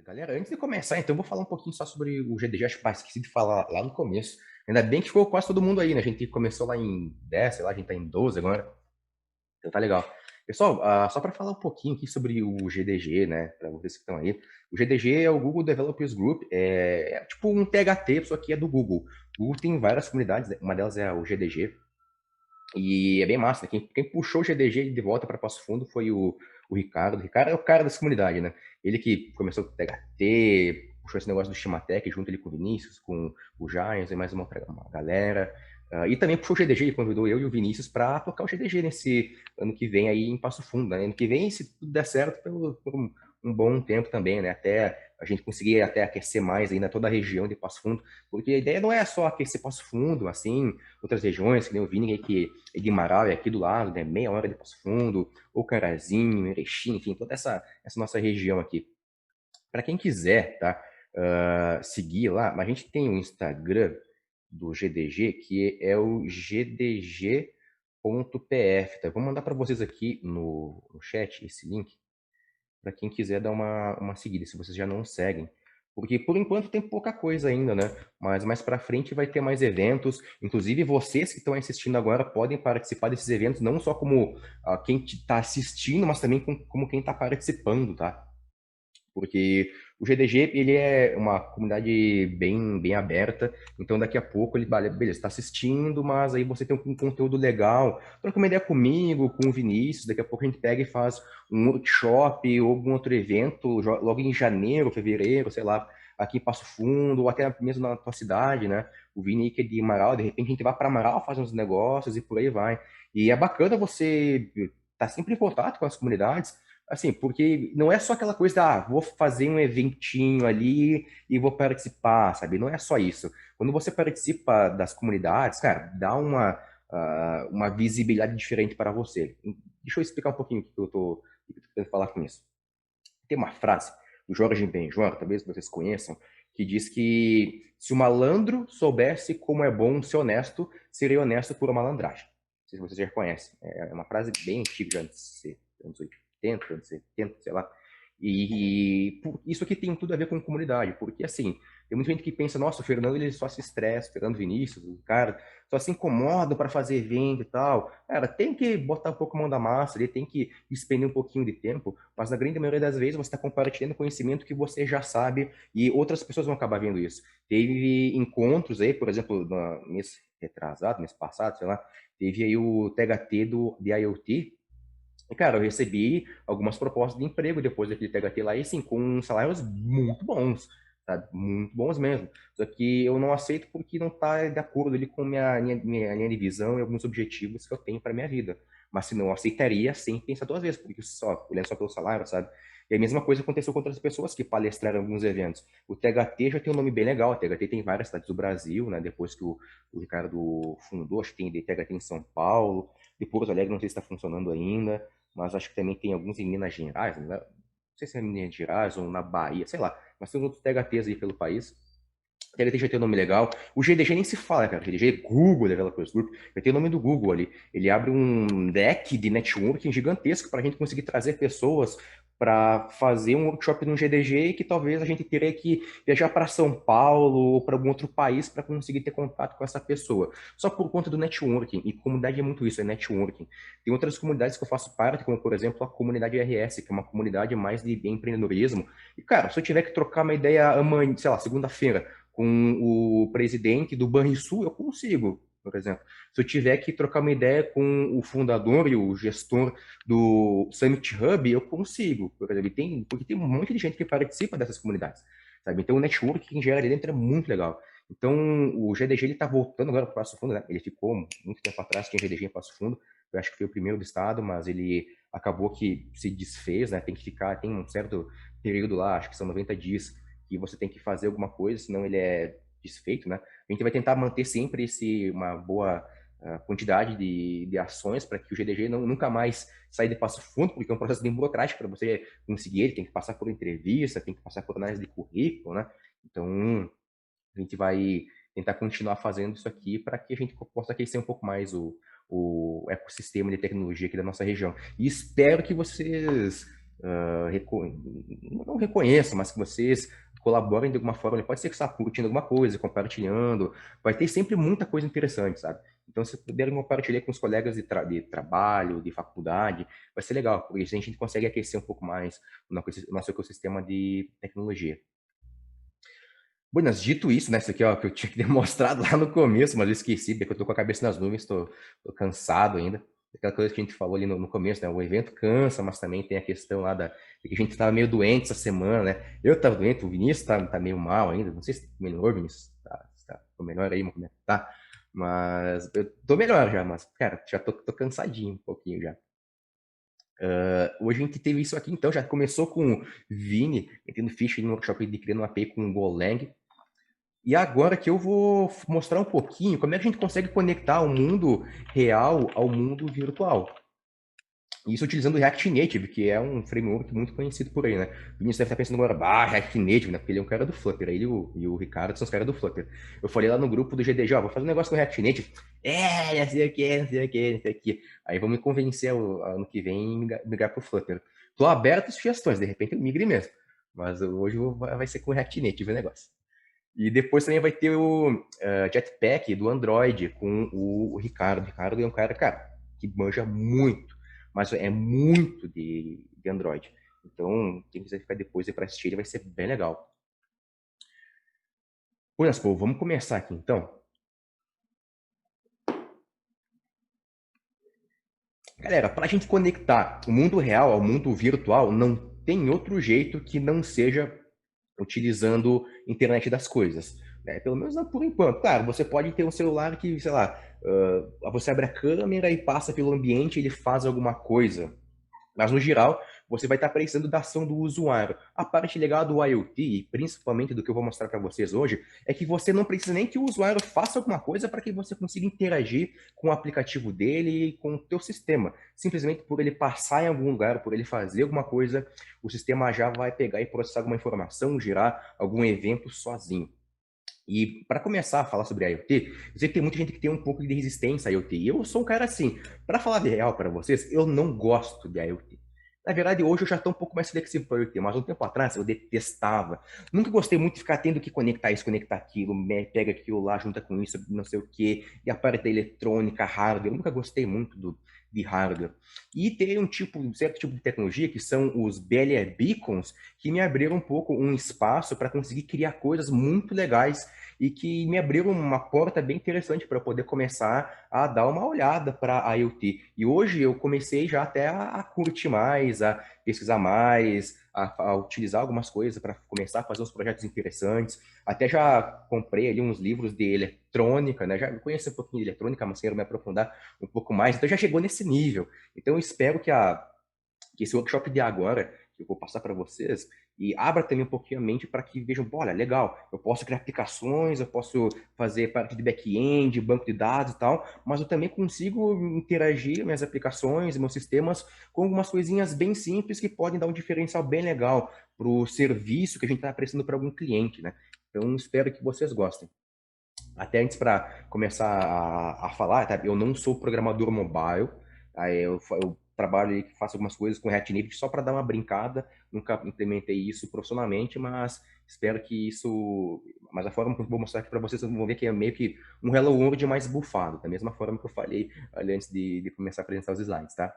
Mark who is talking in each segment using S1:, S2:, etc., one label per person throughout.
S1: Galera, antes de começar, então, eu vou falar um pouquinho só sobre o GDG. Acho que esqueci de falar lá no começo. Ainda bem que ficou quase todo mundo aí, né? A gente começou lá em 10, sei lá, a gente tá em 12 agora. Então tá legal. Pessoal, só para falar um pouquinho aqui sobre o GDG, né? Para vocês que estão aí. O GDG é o Google Developers Group. É tipo um THT, só que é do Google. O Google tem várias comunidades, né? Uma delas é o GDG. E é bem massa, né? Quem puxou o GDG de volta para Passo Fundo foi o Ricardo. O Ricardo é o cara dessa comunidade, né? Ele que começou com o THT, puxou esse negócio do Shimatec junto ali com o Vinícius, com o Giants e mais uma galera. E também puxou o GDG, ele convidou eu e o Vinícius para tocar o GDG nesse ano que vem aí em Passo Fundo, né? Ano que vem, se tudo der certo, por um bom tempo também, né? Até a gente conseguir até aquecer mais ainda toda a região de Passo Fundo, porque a ideia não é só aquecer Passo Fundo, assim, outras regiões, que nem o Vini, que é de Marau, é aqui do lado, né? Meia hora de Passo Fundo, ou Carazinho, Erechim, enfim, toda essa nossa região aqui. Para quem quiser, tá? Seguir lá, mas a gente tem um Instagram do GDG que é o gdg.pf, tá? Vou mandar para vocês aqui no chat esse link para quem quiser dar uma seguida, se vocês já não seguem. Porque por enquanto tem pouca coisa ainda, né? Mas mais para frente vai ter mais eventos. Inclusive, vocês que estão assistindo agora podem participar desses eventos, não só como quem está assistindo, mas também como quem está participando, tá? Porque o GDG ele é uma comunidade bem aberta, então daqui a pouco ele, beleza, está assistindo, mas aí você tem um conteúdo legal, troca uma ideia comigo, com o Vinícius, daqui a pouco a gente pega e faz um workshop ou algum outro evento, logo em janeiro, fevereiro, sei lá, aqui em Passo Fundo, ou até mesmo na tua cidade, né? O Vini que é de Amaral, de repente a gente vai para Amaral, faz uns negócios e por aí vai. E é bacana você estar sempre em contato com as comunidades, assim, porque não é só aquela coisa, vou fazer um eventinho ali e vou participar, sabe? Não é só isso. Quando você participa das comunidades, cara, dá uma visibilidade diferente para você. Deixa eu explicar um pouquinho o que eu tô querendo falar com isso. Tem uma frase do Jorge Benjor, talvez vocês conheçam, que diz que se o malandro soubesse como é bom ser honesto, seria honesto por malandragem. Não sei se vocês já conhecem. É uma frase bem antiga, anos 80, anos 70, sei lá. Isso aqui tem tudo a ver com comunidade, porque assim, tem muita gente que pensa, nossa, o Fernando ele só se estressa, o Fernando Vinícius, o cara só se incomoda para fazer evento e tal. Cara, tem que botar um pouco a mão da massa, ele tem que expender um pouquinho de tempo, mas na grande maioria das vezes você está compartilhando conhecimento que você já sabe e outras pessoas vão acabar vendo isso. Teve encontros aí, por exemplo, no mês retrasado, mês passado, sei lá, teve aí o THT de IoT. E, cara, eu recebi algumas propostas de emprego depois daquele THT lá, e assim, com salários muito bons, sabe? Muito bons mesmo. Só que eu não aceito porque não está de acordo ali com minha linha de visão e alguns objetivos que eu tenho para minha vida. Mas se não, eu aceitaria sem pensar duas vezes, porque só, olhando só pelo salário, sabe? E a mesma coisa aconteceu com outras pessoas que palestraram em alguns eventos. O THT já tem um nome bem legal, o THT tem várias cidades do Brasil, né? Depois que o Ricardo fundou, acho que tem THT em São Paulo, de Porto Alegre, não sei se está funcionando ainda, mas acho que também tem alguns em Minas Gerais, né? Não sei se é em Minas Gerais ou na Bahia, sei lá, mas tem outros THTs aí pelo país. O THT já tem um nome legal. O GDG nem se fala, cara. O GDG é Google Developers Group. Já tem o nome do Google ali. Ele abre um deck de networking gigantesco para a gente conseguir trazer pessoas para fazer um workshop no GDG e que talvez a gente teria que viajar para São Paulo ou para algum outro país para conseguir ter contato com essa pessoa. Só por conta do networking. E comunidade é muito isso, é networking. Tem outras comunidades que eu faço parte, como por exemplo a comunidade RS, que é uma comunidade mais de empreendedorismo. E cara, se eu tiver que trocar uma ideia amanhã, sei lá, segunda-feira, com o presidente do Banrisul, eu consigo, por exemplo. Se eu tiver que trocar uma ideia com o fundador e o gestor do Summit Hub, eu consigo, por exemplo. Porque tem um monte de gente que participa dessas comunidades, sabe? Então o network que gera ali dentro é muito legal. Então o GDG ele está voltando agora para o Passo Fundo, né? Ele ficou muito tempo atrás, tinha GDG em Passo Fundo, eu acho que foi o primeiro do estado, mas ele acabou que se desfez, né? Tem que ficar, tem um certo período lá, acho que são 90 dias que você tem que fazer alguma coisa, senão ele é desfeito, né? A gente vai tentar manter sempre uma boa quantidade de ações para que o GDG nunca mais saia de Passo Fundo, porque é um processo bem burocrático para você conseguir ele, tem que passar por entrevista, tem que passar por análise de currículo, né? Então, a gente vai tentar continuar fazendo isso aqui para que a gente possa aquecer um pouco mais o ecossistema de tecnologia aqui da nossa região. E espero que vocês não reconheçam, mas que vocês colaborem de alguma forma. Pode ser que você está curtindo alguma coisa, compartilhando. Vai ter sempre muita coisa interessante, sabe? Então, se puderem compartilhar com os colegas de trabalho, de faculdade, vai ser legal, porque assim a gente consegue aquecer um pouco mais o nosso ecossistema de tecnologia. Buenas, dito isso, né? Isso aqui, ó, que eu tinha que ter mostrado lá no começo, mas eu esqueci, porque eu tô com a cabeça nas nuvens, tô cansado ainda. Aquela coisa que a gente falou ali no começo, né? O evento cansa, mas também tem a questão lá de que a gente tava meio doente essa semana, né? Eu tava doente, o Vinícius tá meio mal ainda. Não sei se melhorou, Vinícius. Tô melhor aí, como é que tá? Mas eu tô melhor já, mas, cara, já tô cansadinho um pouquinho já. Hoje a gente teve isso aqui, então, já começou com o Vini, metendo ficha no workshop de criando uma API com o Golang. E agora que eu vou mostrar um pouquinho como é que a gente consegue conectar o mundo real ao mundo virtual. Isso utilizando o React Native, que é um framework muito conhecido por aí, né? O Vinícius deve estar pensando agora, React Native, né? Porque ele é um cara do Flutter, ele e o Ricardo são os caras do Flutter. Eu falei lá no grupo do GDG, vou fazer um negócio com o React Native. Não sei o que, não sei o que, não sei o que. Aí vamos me convencer ano que vem migrar pro Flutter. Tô aberto a sugestões, de repente eu migre mesmo. Mas hoje vai ser com o React Native o negócio. E depois também vai ter o Jetpack do Android com o Ricardo. O Ricardo é um cara, que manja muito, mas é muito de Android. Então, quem quiser ficar depois para assistir, ele vai ser bem legal. Buenas, pô, vamos começar aqui então. Galera, para a gente conectar o mundo real ao mundo virtual, não tem outro jeito que não seja utilizando internet das coisas, né? Pelo menos não por enquanto. Claro, você pode ter um celular que, sei lá, você abre a câmera e passa pelo ambiente e ele faz alguma coisa. Mas, no geral, você vai estar precisando da ação do usuário. A parte legal do IoT, e principalmente do que eu vou mostrar para vocês hoje, é que você não precisa nem que o usuário faça alguma coisa para que você consiga interagir com o aplicativo dele e com o teu sistema. Simplesmente por ele passar em algum lugar, por ele fazer alguma coisa, o sistema já vai pegar e processar alguma informação, gerar algum evento sozinho. E para começar a falar sobre IoT, eu sei que tem muita gente que tem um pouco de resistência a IoT. E eu sou um cara assim, para falar de real para vocês, eu não gosto de IoT. Na verdade, hoje eu já estou um pouco mais flexível para IoT, mas um tempo atrás eu detestava. Nunca gostei muito de ficar tendo que conectar isso, conectar aquilo, pega aquilo lá, junta com isso, não sei o quê, e a parte da eletrônica, hardware. Eu nunca gostei muito de hardware. E tem um certo tipo de tecnologia, que são os BLE Beacons, que me abriram um pouco um espaço para conseguir criar coisas muito legais e que me abriram uma porta bem interessante para poder começar a dar uma olhada para a IoT. E hoje eu comecei já até a curtir mais, a pesquisar mais, a utilizar algumas coisas para começar a fazer uns projetos interessantes. Até já comprei ali uns livros de eletrônica, né? Já conheço um pouquinho de eletrônica, mas quero me aprofundar um pouco mais. Então já chegou nesse nível. Então eu espero que esse workshop de agora, que eu vou passar para vocês, e abra também um pouquinho a mente para que vejam, olha, legal, eu posso criar aplicações, eu posso fazer parte de back-end, banco de dados e tal, mas eu também consigo interagir minhas aplicações, meus sistemas, com algumas coisinhas bem simples que podem dar um diferencial bem legal para o serviço que a gente está prestando para algum cliente, né? Então, espero que vocês gostem. Até antes para começar a falar, tá? Eu não sou programador mobile, tá? Eu trabalho e faço algumas coisas com React Native só para dar uma brincada. Nunca implementei isso profissionalmente, mas espero que isso. Mas a forma que eu vou mostrar aqui para vocês, vocês vão ver que é meio que um Hello World mais bufado, da mesma forma que eu falei ali antes de começar a apresentar os slides, tá?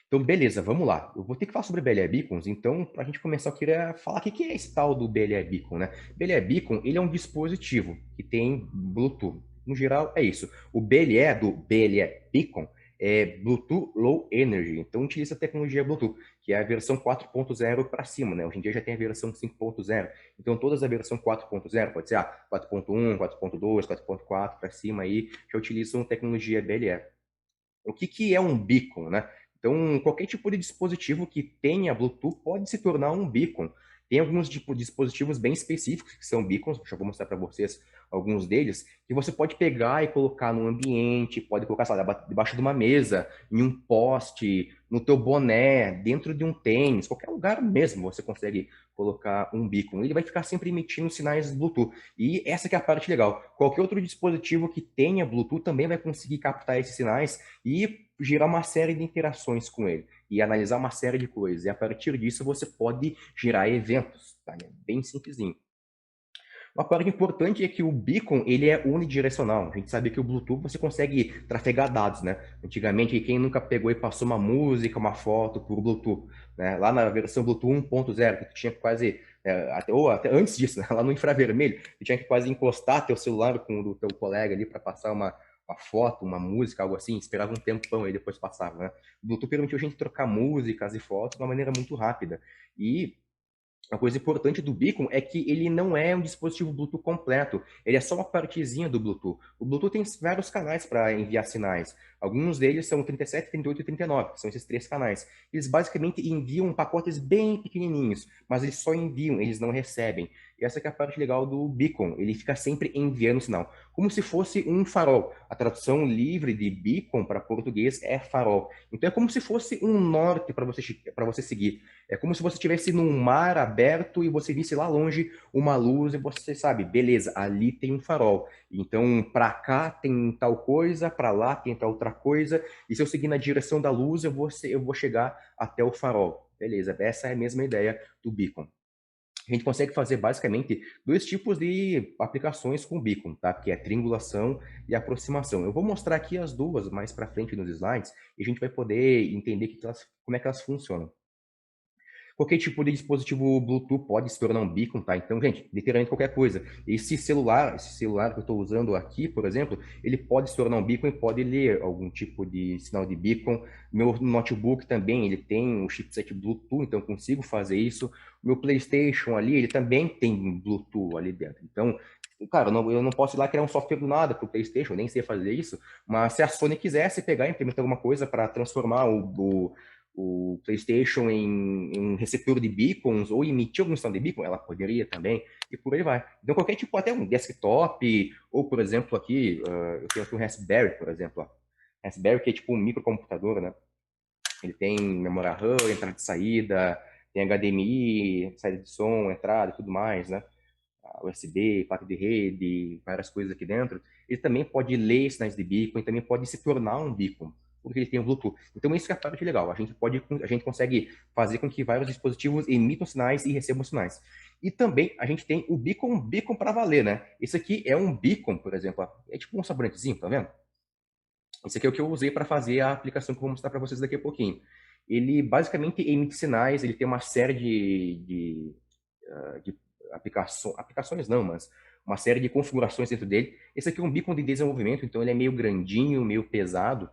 S1: Então, beleza, vamos lá. Eu vou ter que falar sobre BLE Beacons, então, para a gente começar, eu queria falar o que é esse tal do BLE Beacon, né? BLE Beacon, ele é um dispositivo que tem Bluetooth. No geral, é isso. O BLE do BLE Beacon é Bluetooth Low Energy, então utiliza a tecnologia Bluetooth, que é a versão 4.0 para cima, né? Hoje em dia já tem a versão 5.0. Então, todas a versão 4.0, pode ser 4.1, 4.2, 4.4 para cima aí, já utilizam tecnologia BLE. O que é um beacon, né? Então, qualquer tipo de dispositivo que tenha Bluetooth pode se tornar um beacon. Tem alguns dispositivos bem específicos que são beacons, eu vou mostrar para vocês alguns deles, que você pode pegar e colocar no ambiente, pode colocar, sei lá, debaixo de uma mesa, em um poste, no teu boné, dentro de um tênis, qualquer lugar mesmo você consegue colocar um beacon. Ele vai ficar sempre emitindo sinais Bluetooth. E essa que é a parte legal. Qualquer outro dispositivo que tenha Bluetooth também vai conseguir captar esses sinais e gerar uma série de interações com ele. e analisar uma série de coisas. E a partir disso você pode gerar eventos, tá? É bem simplesinho. Uma parte importante é que o beacon, ele é unidirecional. A gente sabe que o Bluetooth você consegue trafegar dados, né? Antigamente, quem nunca pegou e passou uma música, uma foto por Bluetooth, né? Lá na versão Bluetooth 1.0, que tu tinha que quase, ou até antes disso, né? Lá no infravermelho, tu tinha que quase encostar teu celular com o do teu colega ali para passar uma foto, uma música, algo assim, esperava um tempão e depois passava, né? O Bluetooth permitiu a gente trocar músicas e fotos de uma maneira muito rápida. E uma coisa importante do Beacon é que ele não é um dispositivo Bluetooth completo, ele é só uma partezinha do Bluetooth. O Bluetooth tem vários canais para enviar sinais. Alguns deles são 37, 38 e 39, que são esses três canais. Eles basicamente enviam pacotes bem pequenininhos, mas eles só enviam, eles não recebem. E essa que é a parte legal do Beacon, ele fica sempre enviando sinal, como se fosse um farol. A tradução livre de Beacon para português é farol. Então é como se fosse um norte para você seguir. É como se você estivesse num mar aberto e você visse lá longe uma luz e você sabe, beleza, ali tem um farol. Então, para cá tem tal coisa, para lá tem tal outra coisa, e se eu seguir na direção da luz, eu vou chegar até o farol. Beleza, essa é a mesma ideia do beacon. A gente consegue fazer basicamente dois tipos de aplicações com o beacon, tá? Que é triangulação e aproximação. Eu vou mostrar aqui as duas mais para frente nos slides e a gente vai poder entender como é que elas funcionam. Qualquer tipo de dispositivo Bluetooth pode se tornar um beacon, tá? Então, gente, literalmente qualquer coisa. Esse celular que eu estou usando aqui, por exemplo, ele pode se tornar um beacon e pode ler algum tipo de sinal de beacon. Meu notebook também, ele tem um chipset Bluetooth, então eu consigo fazer isso. O meu PlayStation ali, ele também tem Bluetooth ali dentro. Então, cara, eu não posso ir lá criar um software do nada para o PlayStation, nem sei fazer isso, mas se a Sony quisesse pegar e implementar alguma coisa para transformar o PlayStation em um receptor de beacons ou emitir algum sinal de beacon, ela poderia também, e por aí vai. Então, qualquer tipo, até um desktop, ou, por exemplo, aqui, eu tenho aqui um Raspberry, por exemplo. Ó. Raspberry, que é tipo um microcomputador, né? Ele tem memória RAM, entrada e saída, tem HDMI, saída de som, entrada e tudo mais, né? USB, placa de rede, várias coisas aqui dentro, ele também pode ler sinais de beacon e também pode se tornar um beacon, porque ele tem o Bluetooth. Então, isso é a parte legal. A gente consegue fazer com que vários dispositivos emitam sinais e recebam sinais. E também a gente tem o beacon para valer, né? Esse aqui é um beacon, por exemplo, é tipo um sabonetezinho, tá vendo? Esse aqui é o que eu usei para fazer a aplicação que eu vou mostrar para vocês daqui a pouquinho. Ele basicamente emite sinais, ele tem uma série de aplicações não, mas uma série de configurações dentro dele. Esse aqui é um beacon de desenvolvimento, então ele é meio grandinho, meio pesado,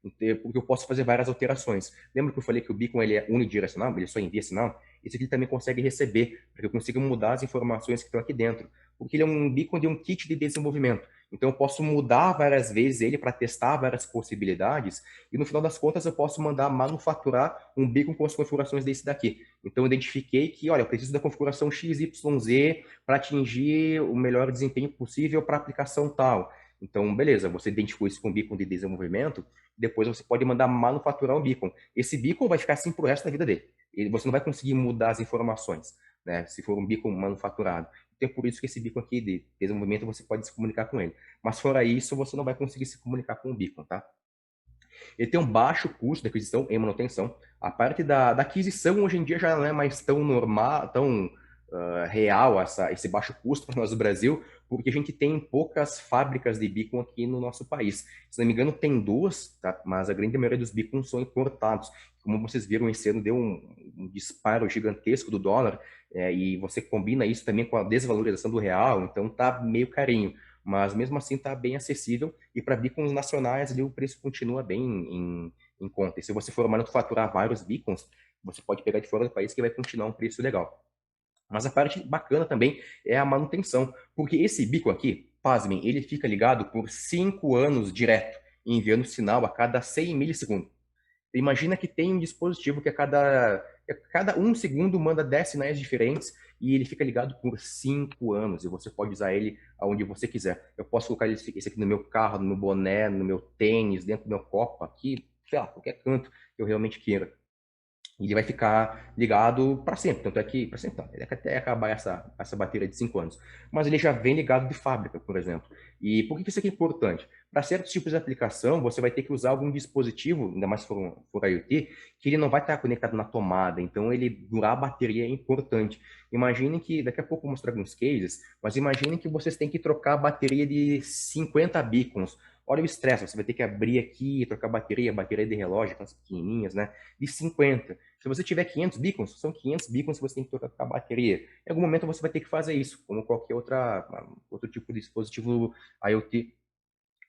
S1: porque eu posso fazer várias alterações. Lembra que eu falei que o beacon ele é unidirecional, ele só envia sinal? Esse aqui também consegue receber, para que eu consiga mudar as informações que estão aqui dentro. Porque ele é um beacon de um kit de desenvolvimento. Então eu posso mudar várias vezes ele para testar várias possibilidades e no final das contas eu posso mandar manufaturar um beacon com as configurações desse daqui. Então eu identifiquei que, olha, eu preciso da configuração XYZ para atingir o melhor desempenho possível para a aplicação tal. Então, beleza, você identificou isso com beacon de desenvolvimento, depois você pode mandar manufaturar um beacon. Esse beacon vai ficar assim pro resto da vida dele. Você não vai conseguir mudar as informações, né? Se for um beacon manufaturado. Então, é por isso que esse beacon aqui de desenvolvimento você pode se comunicar com ele. Mas fora isso, você não vai conseguir se comunicar com o beacon, tá? Ele tem um baixo custo de aquisição e manutenção. A parte da aquisição hoje em dia já não é mais tão normal, tão real esse baixo custo para nós do Brasil, porque a gente tem poucas fábricas de beacon aqui no nosso país. Se não me engano, tem duas, tá? Mas a grande maioria dos beacons são importados. Como vocês viram, esse ano deu um disparo gigantesco do dólar, e você combina isso também com a desvalorização do real, então tá meio carinho. Mas mesmo assim tá bem acessível, e para beacons nacionais ali o preço continua bem em conta. E se você for manufaturar vários beacons, você pode pegar de fora do país que vai continuar um preço legal. Mas a parte bacana também é a manutenção, porque esse bico aqui, pasmem, ele fica ligado por 5 anos direto, enviando sinal a cada 100 milissegundos. Imagina que tem um dispositivo que a cada 1 segundo manda 10 sinais diferentes e ele fica ligado por 5 anos e você pode usar ele aonde você quiser. Eu posso colocar esse aqui no meu carro, no meu boné, no meu tênis, dentro do meu copo aqui, sei lá, qualquer canto que eu realmente queira. E ele vai ficar ligado para sempre. Tanto é que, para sempre, não, ele até acabar essa bateria de 5 anos. Mas ele já vem ligado de fábrica, por exemplo. E por que isso aqui é importante? Para certos tipos de aplicação, você vai ter que usar algum dispositivo, ainda mais se for IoT, que ele não vai estar conectado na tomada, então ele durar a bateria é importante. Imagine que, daqui a pouco eu vou mostrar alguns cases, mas imagine que vocês têm que trocar a bateria de 50 beacons. Olha o estresse, você vai ter que abrir aqui, trocar bateria de relógio, aquelas pequenininhas, né? De 50. Se você tiver 500 beacons, são 500 beacons que você tem que trocar a bateria. Em algum momento você vai ter que fazer isso, como qualquer outro tipo de dispositivo IoT.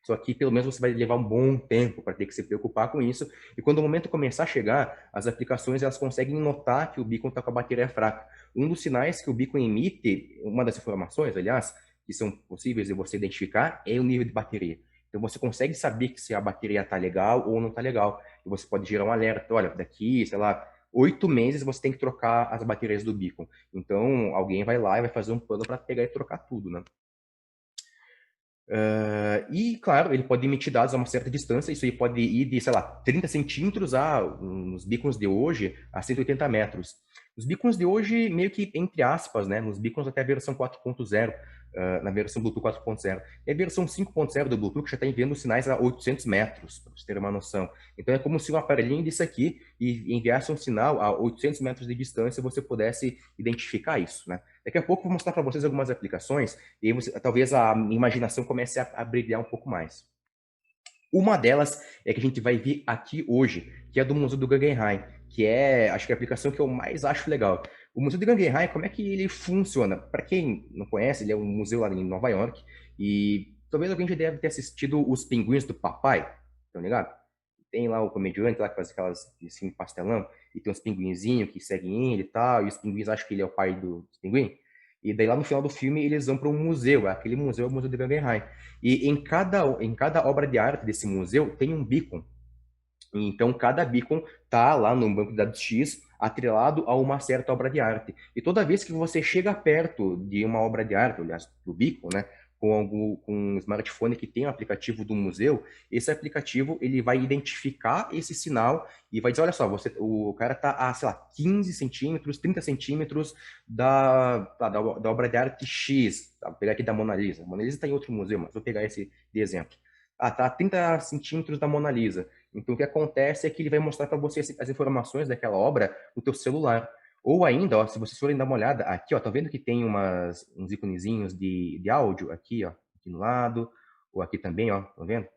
S1: Só que pelo menos você vai levar um bom tempo para ter que se preocupar com isso. E quando o momento começar a chegar, as aplicações elas conseguem notar que o beacon está com a bateria fraca. Um dos sinais que o beacon emite, uma das informações, aliás, que são possíveis de você identificar, é o nível de bateria. Então você consegue saber que se a bateria está legal ou não está legal. E você pode gerar um alerta, olha, daqui, sei lá, 8 meses você tem que trocar as baterias do beacon. Então alguém vai lá e vai fazer um plano para pegar e trocar tudo, né? E, claro, ele pode emitir dados a uma certa distância, isso aí pode ir de, sei lá, 30 centímetros nos beacons de hoje, a 180 metros. Os beacons de hoje, meio que entre aspas, né, nos beacons até a versão 4.0, na versão Bluetooth 4.0. E a versão 5.0 do Bluetooth já está enviando sinais a 800 metros, para você ter uma noção. Então é como se um aparelhinho desse aqui enviasse um sinal a 800 metros de distância e você pudesse identificar isso, né? Daqui a pouco eu vou mostrar para vocês algumas aplicações e aí talvez a imaginação comece a brilhar um pouco mais. Uma delas é que a gente vai ver aqui hoje, que é do Museu do Guggenheim, que é, acho que é a aplicação que eu mais acho legal. O Museu do Guggenheim, como é que ele funciona? Para quem não conhece, ele é um museu lá em Nova York e talvez alguém já deve ter assistido Os Pinguins do Papai, estão ligado? Tem lá o comediante lá que faz aquelas assim, pastelão, e tem uns pinguinzinhos que seguem ele e tal, e os pinguins acham que ele é o pai dos pinguins. E daí lá no final do filme eles vão para um museu, aquele museu é o Museu de Guggenheim. E em cada obra de arte desse museu tem um beacon. Então cada beacon tá lá no banco de dados X atrelado a uma certa obra de arte. E toda vez que você chega perto de uma obra de arte, aliás, do beacon, né, com um smartphone que tem o aplicativo do museu, esse aplicativo ele vai identificar esse sinal e vai dizer, olha só, o cara está a, sei lá, 15 centímetros, 30 centímetros da obra de arte X. Tá? Vou pegar aqui da Mona Lisa. A Mona Lisa está em outro museu, mas vou pegar esse de exemplo. Ah, tá a 30 centímetros da Mona Lisa. Então, o que acontece é que ele vai mostrar para você as informações daquela obra no teu celular. Ou ainda, ó, se vocês forem dar uma olhada, aqui, ó, tá vendo que tem uns iconezinhos de áudio aqui, ó, aqui no lado, ou aqui também, ó, tá vendo?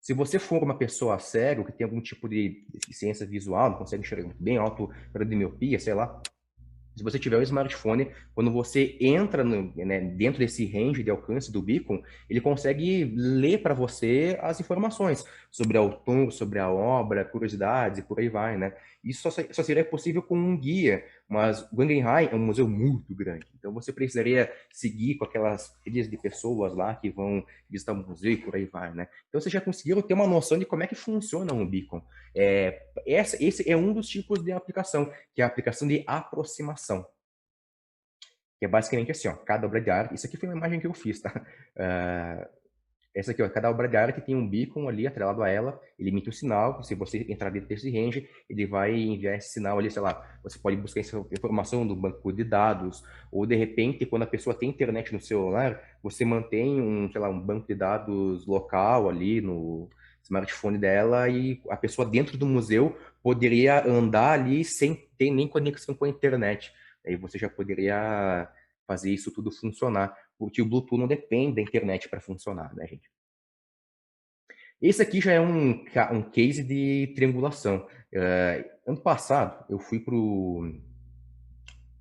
S1: Se você for uma pessoa cega, que tem algum tipo de deficiência visual, não consegue enxergar muito bem, de miopia, sei lá, se você tiver um smartphone, quando você entra né, dentro desse range de alcance do beacon, ele consegue ler para você as informações sobre o autor, sobre a obra, curiosidades e por aí vai, né? Isso só seria possível com um guia, mas Guggenheim é um museu muito grande, então você precisaria seguir com aquelas trilhas de pessoas lá que vão visitar o museu e por aí vai, né? Então vocês já conseguiram ter uma noção de como é que funciona um beacon. Esse é um dos tipos de aplicação, que é a aplicação de aproximação. Que é basicamente assim, ó, cada obra de arte, isso aqui foi uma imagem que eu fiz, tá? Essa aqui, ó, cada obra de arte tem um beacon ali atrelado a ela, ele emite um sinal, se você entrar dentro desse range, ele vai enviar esse sinal ali, sei lá, você pode buscar essa informação do banco de dados, ou de repente, quando a pessoa tem internet no celular, você mantém sei lá, um banco de dados local ali no smartphone dela e a pessoa dentro do museu poderia andar ali sem ter nem conexão com a internet. Aí você já poderia fazer isso tudo funcionar, porque o Bluetooth não depende da internet para funcionar, né, gente? Esse aqui já é um case de triangulação. Ano passado, eu fui para o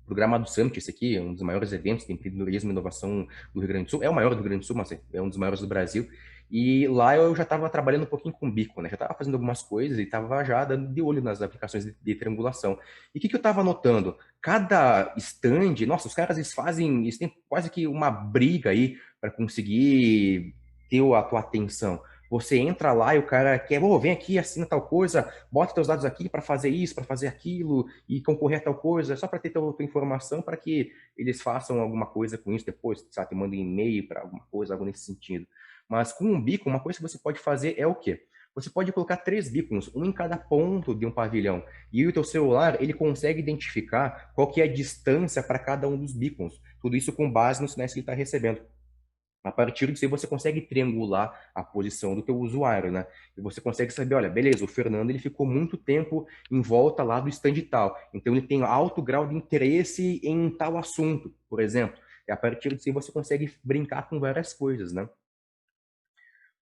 S1: Gramado Summit, esse aqui é um dos maiores eventos de empreendedorismo e inovação do Rio Grande do Sul. É o maior do Rio Grande do Sul, mas é um dos maiores do Brasil. E lá eu já estava trabalhando um pouquinho com bico, né? Já estava fazendo algumas coisas e estava já dando de olho nas aplicações de triangulação. E o que eu estava notando? Cada stand, nossa, os caras eles têm quase que uma briga aí para conseguir ter a tua atenção. Você entra lá e o cara quer, vem aqui, assina tal coisa, bota teus dados aqui para fazer isso, para fazer aquilo e concorrer a tal coisa, só para ter tua informação para que eles façam alguma coisa com isso depois, sabe, te mandem e-mail para alguma coisa, algo nesse sentido. Mas com um beacon, uma coisa que você pode fazer é o quê? Você pode colocar 3 beacons, um em cada ponto de um pavilhão. E o teu celular, ele consegue identificar qual que é a distância para cada um dos beacons. Tudo isso com base nos sinais que ele está recebendo. A partir disso aí você consegue triangular a posição do teu usuário, né? E você consegue saber, olha, beleza, o Fernando ele ficou muito tempo em volta lá do stand tal, então ele tem alto grau de interesse em tal assunto, por exemplo. E a partir disso aí você consegue brincar com várias coisas, né?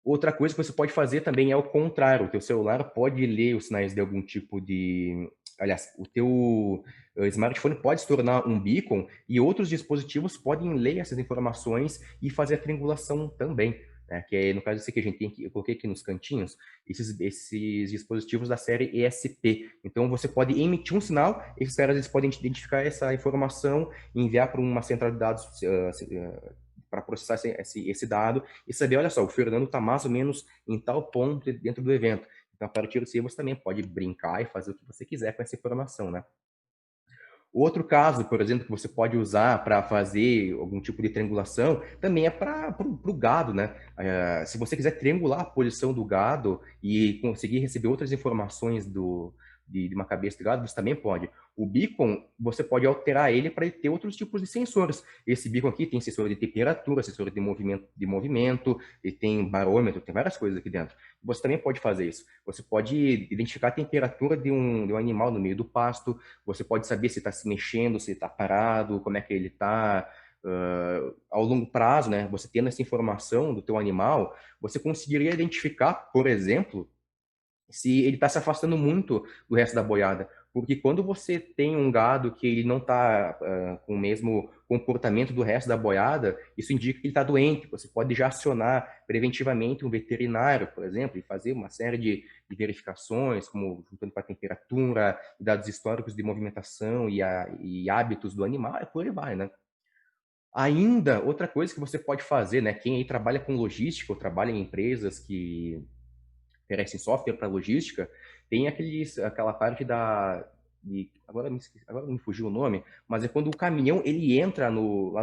S1: Outra coisa que você pode fazer também é o contrário. O teu celular pode ler os sinais de algum tipo de... Aliás, o teu smartphone pode se tornar um beacon e outros dispositivos podem ler essas informações e fazer a triangulação também. Né? Que é, no caso, esse aqui a gente tem que, eu coloquei aqui nos cantinhos, esses dispositivos da série ESP. Então, você pode emitir um sinal, esses caras eles podem identificar essa informação e enviar para uma central de dados para processar esse dado e saber, olha só, o Fernando está mais ou menos em tal ponto dentro do evento. Então, a partir disso, você também pode brincar e fazer o que você quiser com essa informação, né? Outro caso, por exemplo, que você pode usar para fazer algum tipo de triangulação, também é para o gado, né? Se você quiser triangular a posição do gado e conseguir receber outras informações de uma cabeça de gado, você também pode. O beacon, você pode alterar ele para ter outros tipos de sensores. Esse beacon aqui tem sensor de temperatura, sensor de movimento, ele tem barômetro, tem várias coisas aqui dentro. Você também pode fazer isso. Você pode identificar a temperatura de um animal no meio do pasto, você pode saber se está se mexendo, se está parado, como é que ele está. Ao longo prazo, né, você tendo essa informação do teu animal, você conseguiria identificar, por exemplo, se ele está se afastando muito do resto da boiada. Porque quando você tem um gado que ele não está com o mesmo comportamento do resto da boiada, isso indica que ele está doente. Você pode já acionar preventivamente um veterinário, por exemplo, e fazer uma série de verificações, como juntando com a temperatura, dados históricos de movimentação e hábitos do animal, e por aí vai, né? Ainda, outra coisa que você pode fazer, né? Quem aí trabalha com logística ou trabalha em empresas que oferecem software para logística, tem aquela parte agora me fugiu o nome, mas é quando o caminhão ele entra lá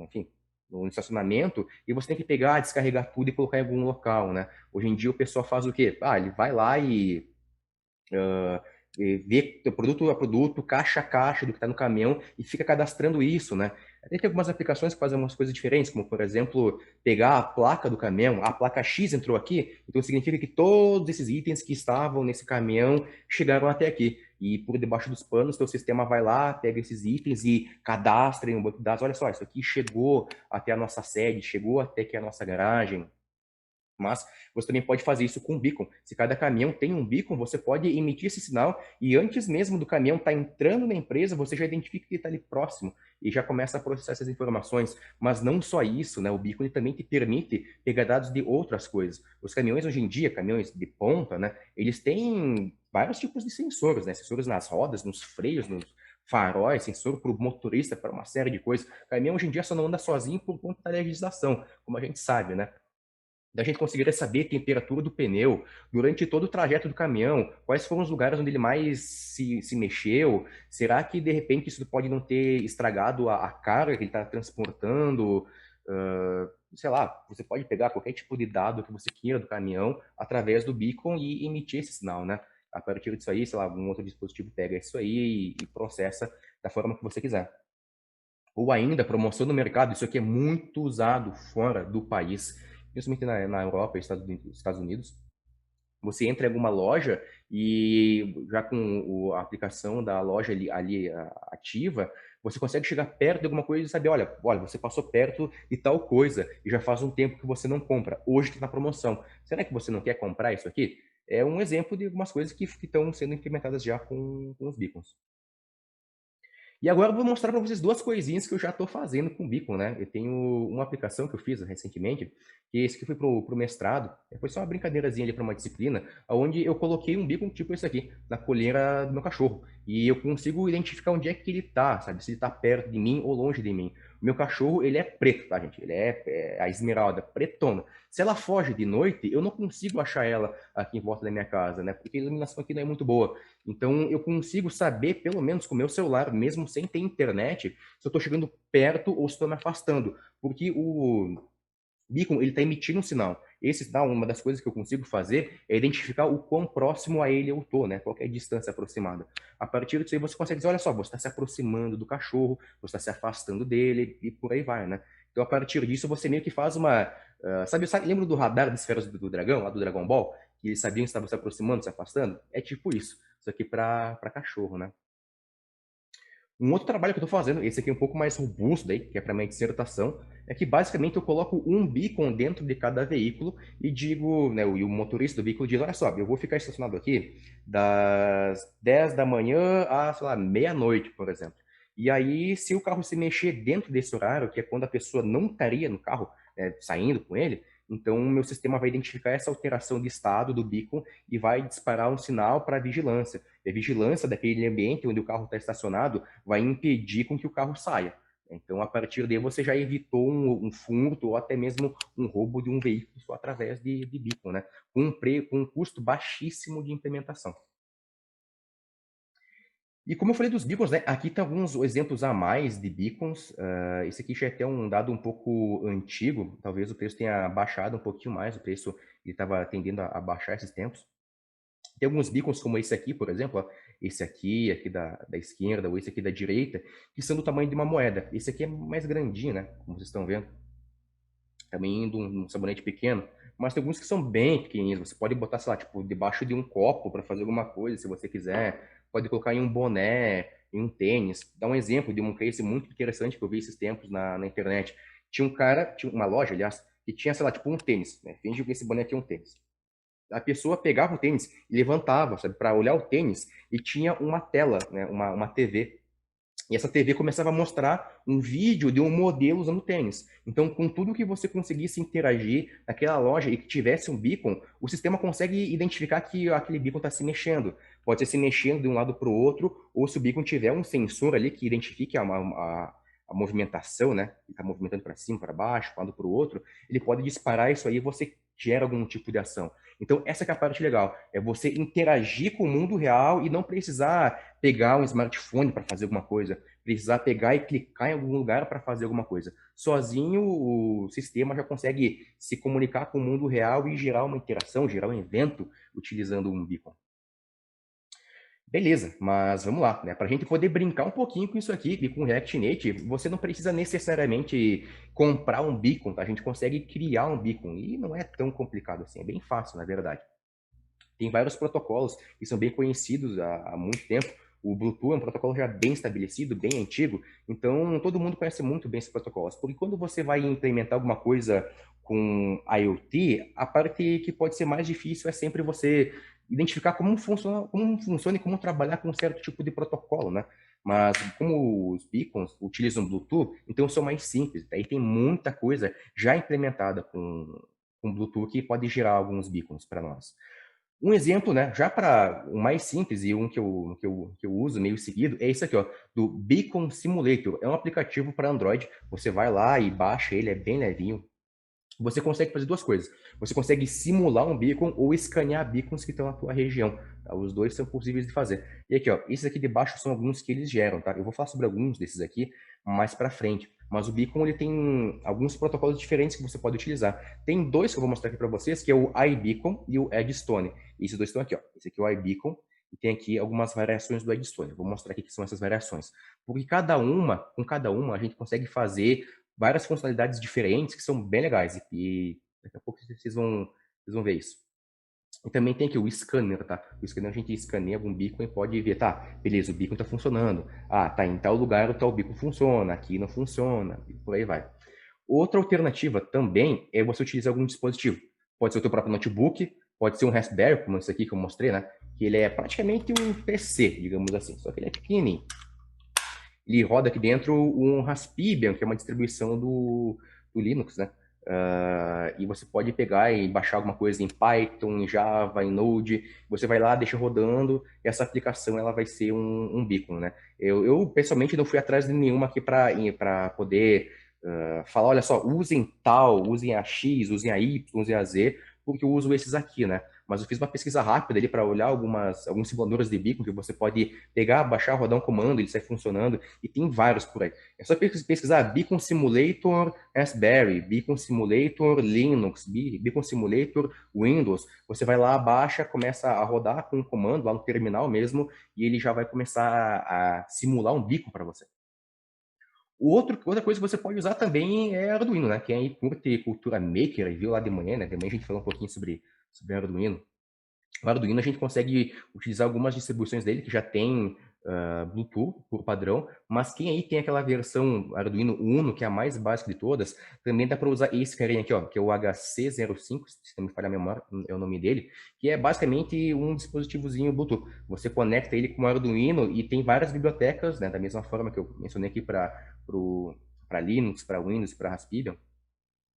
S1: enfim, no estacionamento e você tem que pegar, descarregar tudo e colocar em algum local, né? Hoje em dia o pessoal faz o quê? Ele vai lá e ver produto a produto, caixa a caixa do que está no caminhão e fica cadastrando isso, né? Tem algumas aplicações que fazem umas coisas diferentes, como, por exemplo, pegar a placa do caminhão, a placa X entrou aqui, então significa que todos esses itens que estavam nesse caminhão chegaram até aqui. E por debaixo dos panos, teu sistema vai lá, pega esses itens e cadastra em um banco de dados. Olha só, isso aqui chegou até a nossa sede, chegou até aqui a nossa garagem. Mas você também pode fazer isso com beacon. Se cada caminhão tem um beacon, você pode emitir esse sinal e antes mesmo do caminhão estar entrando na empresa, você já identifica que ele está ali próximo e já começa a processar essas informações. Mas não só isso, né? O beacon ele também te permite pegar dados de outras coisas. Os caminhões hoje em dia, caminhões de ponta, né? Eles têm vários tipos de sensores, né? Sensores nas rodas, nos freios, nos faróis, sensor para o motorista, para uma série de coisas. O caminhão hoje em dia só não anda sozinho por conta da legislação, como a gente sabe, né? Da gente conseguiria saber a temperatura do pneu durante todo o trajeto do caminhão, quais foram os lugares onde ele mais se mexeu, será que de repente isso pode não ter estragado a carga que ele está transportando, sei lá, você pode pegar qualquer tipo de dado que você queira do caminhão através do beacon e emitir esse sinal, né? A partir disso aí, sei lá, algum outro dispositivo pega isso aí e processa da forma que você quiser. Ou ainda, promoção no mercado, isso aqui é muito usado fora do país, principalmente na Europa e Estados Unidos. Você entra em alguma loja e já com a aplicação da loja ali ativa, você consegue chegar perto de alguma coisa e saber, olha, você passou perto de tal coisa e já faz um tempo que você não compra. Hoje está na promoção. Será que você não quer comprar isso aqui? É um exemplo de algumas coisas que estão sendo implementadas já com os beacons. E agora eu vou mostrar para vocês duas coisinhas que eu já estou fazendo com o Beacon, né? Eu tenho uma aplicação que eu fiz recentemente, que esse que foi pro mestrado, foi só uma brincadeirazinha ali para uma disciplina, onde eu coloquei um Beacon tipo esse aqui, na coleira do meu cachorro. E eu consigo identificar onde é que ele tá, sabe? Se ele tá perto de mim ou longe de mim. O meu cachorro, ele é preto, tá, gente? Ele é a esmeralda, pretona. Se ela foge de noite, eu não consigo achar ela aqui em volta da minha casa, né? Porque a iluminação aqui não é muito boa. Então, eu consigo saber, pelo menos com o meu celular, mesmo sem ter internet, se eu estou chegando perto ou se estou me afastando. Porque o beacon, ele está emitindo um sinal. Esse sinal, uma das coisas que eu consigo fazer é identificar o quão próximo a ele eu estou, né? Qual é a distância aproximada. A partir disso aí, você consegue dizer, olha só, você está se aproximando do cachorro, você está se afastando dele e por aí vai, né? Então, a partir disso, você meio que faz uma... sabe, lembra do radar de esferas do dragão, lá do Dragon Ball? Que eles sabiam que estavam se aproximando, se afastando? É tipo isso. Isso aqui para cachorro, né? Um outro trabalho que eu estou fazendo, esse aqui é um pouco mais robusto, daí, que é para minha dissertação, é que basicamente eu coloco um beacon dentro de cada veículo e digo, né, e o motorista do veículo diz, olha só, eu vou ficar estacionado aqui das 10 da manhã a, sei lá, meia-noite, por exemplo. E aí, se o carro se mexer dentro desse horário, que é quando a pessoa não estaria no carro, né, saindo com ele, então o meu sistema vai identificar essa alteração de estado do beacon e vai disparar um sinal para vigilância. E a vigilância daquele ambiente onde o carro está estacionado vai impedir com que o carro saia. Então, a partir daí, você já evitou um furto ou até mesmo um roubo de um veículo só através de beacon, né? Com um custo baixíssimo de implementação. E como eu falei dos beacons, né? Aqui tem alguns exemplos a mais de beacons. Esse aqui já é até um dado um pouco antigo. Talvez o preço tenha baixado um pouquinho mais. O preço estava tendendo a baixar esses tempos. Tem alguns beacons como esse aqui, por exemplo, ó, esse aqui da esquerda, ou esse aqui da direita, que são do tamanho de uma moeda. Esse aqui é mais grandinho, né? Como vocês estão vendo. Também indo um sabonete pequeno. Mas tem alguns que são bem pequenininhos. Você pode botar, sei lá, tipo, debaixo de um copo para fazer alguma coisa, se você quiser. Pode colocar em um boné, em um tênis. Dá um exemplo de um case muito interessante que eu vi esses tempos na internet. Tinha um cara, tinha uma loja, aliás, que tinha, sei lá, tipo um tênis, né? Finge que esse boné aqui é um tênis. A pessoa pegava o tênis e levantava, sabe, para olhar o tênis e tinha uma tela, né, uma TV. E essa TV começava a mostrar um vídeo de um modelo usando tênis. Então, com tudo que você conseguisse interagir naquela loja e que tivesse um beacon, o sistema consegue identificar que aquele beacon está se mexendo. Pode ser se mexendo de um lado para o outro, ou se o beacon tiver um sensor ali que identifique a movimentação, né? Que está movimentando para cima, para baixo, para um lado para o outro, ele pode disparar isso aí e você gera algum tipo de ação. Então, essa que é a parte legal, é você interagir com o mundo real e não precisar pegar um smartphone para fazer alguma coisa, precisar pegar e clicar em algum lugar para fazer alguma coisa. Sozinho, o sistema já consegue se comunicar com o mundo real e gerar uma interação, gerar um evento utilizando um beacon. Beleza, mas vamos lá, né? Para a gente poder brincar um pouquinho com isso aqui, e com o React Native, você não precisa necessariamente comprar um beacon, tá? A gente consegue criar um beacon e não é tão complicado assim, é bem fácil, na verdade. Tem vários protocolos que são bem conhecidos há muito tempo. O Bluetooth é um protocolo já bem estabelecido, bem antigo, então todo mundo conhece muito bem esses protocolos. Porque quando você vai implementar alguma coisa com IoT, a parte que pode ser mais difícil é sempre você identificar como funciona e como trabalhar com um certo tipo de protocolo, né? Mas como os beacons utilizam Bluetooth, então são mais simples. Daí tem muita coisa já implementada com Bluetooth que pode gerar alguns beacons para nós. Um exemplo, né, já para o mais simples e um que eu uso meio seguido, é esse aqui, ó, do Beacon Simulator. É um aplicativo para Android. Você vai lá e baixa ele, é bem levinho. Você consegue fazer duas coisas. Você consegue simular um beacon ou escanear beacons que estão na tua região. Tá? Os dois são possíveis de fazer. E aqui, ó, esses aqui de baixo são alguns que eles geram, tá? Eu vou falar sobre alguns desses aqui mais para frente. Mas o beacon ele tem alguns protocolos diferentes que você pode utilizar. Tem dois que eu vou mostrar aqui para vocês, que é o iBeacon e o Edgestone. E esses dois estão aqui, ó. Esse aqui é o iBeacon e tem aqui algumas variações do Edgestone. Eu vou mostrar aqui que são essas variações. Porque com cada uma a gente consegue fazer várias funcionalidades diferentes que são bem legais. E daqui a pouco vocês vão ver isso. E também tem aqui o scanner, tá? O scanner a gente escaneia algum beacon e pode ver, tá, beleza, o beacon tá funcionando. Ah, tá em tal lugar o tal beacon funciona, aqui não funciona, e por aí vai. Outra alternativa também é você utilizar algum dispositivo. Pode ser o teu próprio notebook, pode ser um Raspberry, como esse aqui que eu mostrei, né? Que ele é praticamente um PC, digamos assim, só que ele é pequenininho. Ele roda aqui dentro um Raspbian, que é uma distribuição do Linux, né? E você pode pegar e baixar alguma coisa em Python, em Java, em Node. Você vai lá, deixa rodando. E essa aplicação ela vai ser um beacon, né? Eu pessoalmente não fui atrás de nenhuma aqui para poder falar, olha só, usem tal, usem a X, usem a Y, usem a Z, porque eu uso esses aqui, né? Mas eu fiz uma pesquisa rápida ali para olhar alguns simuladores de beacon que você pode pegar, baixar, rodar um comando, ele sai funcionando, e tem vários por aí. É só pesquisar Beacon Simulator Raspberry, Beacon Simulator Linux, Beacon Simulator Windows. Você vai lá, baixa, começa a rodar com um comando lá no terminal mesmo, e ele já vai começar a simular um beacon para você. Outra coisa que você pode usar também é Arduino, né? Quem aí curte cultura maker e viu lá de manhã, né? De manhã a gente falou um pouquinho sobre Arduino. O Arduino a gente consegue utilizar algumas distribuições dele que já tem Bluetooth por padrão, mas quem aí tem aquela versão Arduino Uno, que é a mais básica de todas, também dá para usar esse carinha aqui, ó, que é o HC05, se não me falha a memória, é o nome dele, que é basicamente um dispositivozinho Bluetooth. Você conecta ele com o Arduino e tem várias bibliotecas, né, da mesma forma que eu mencionei aqui para Linux, para Windows, para Raspbian,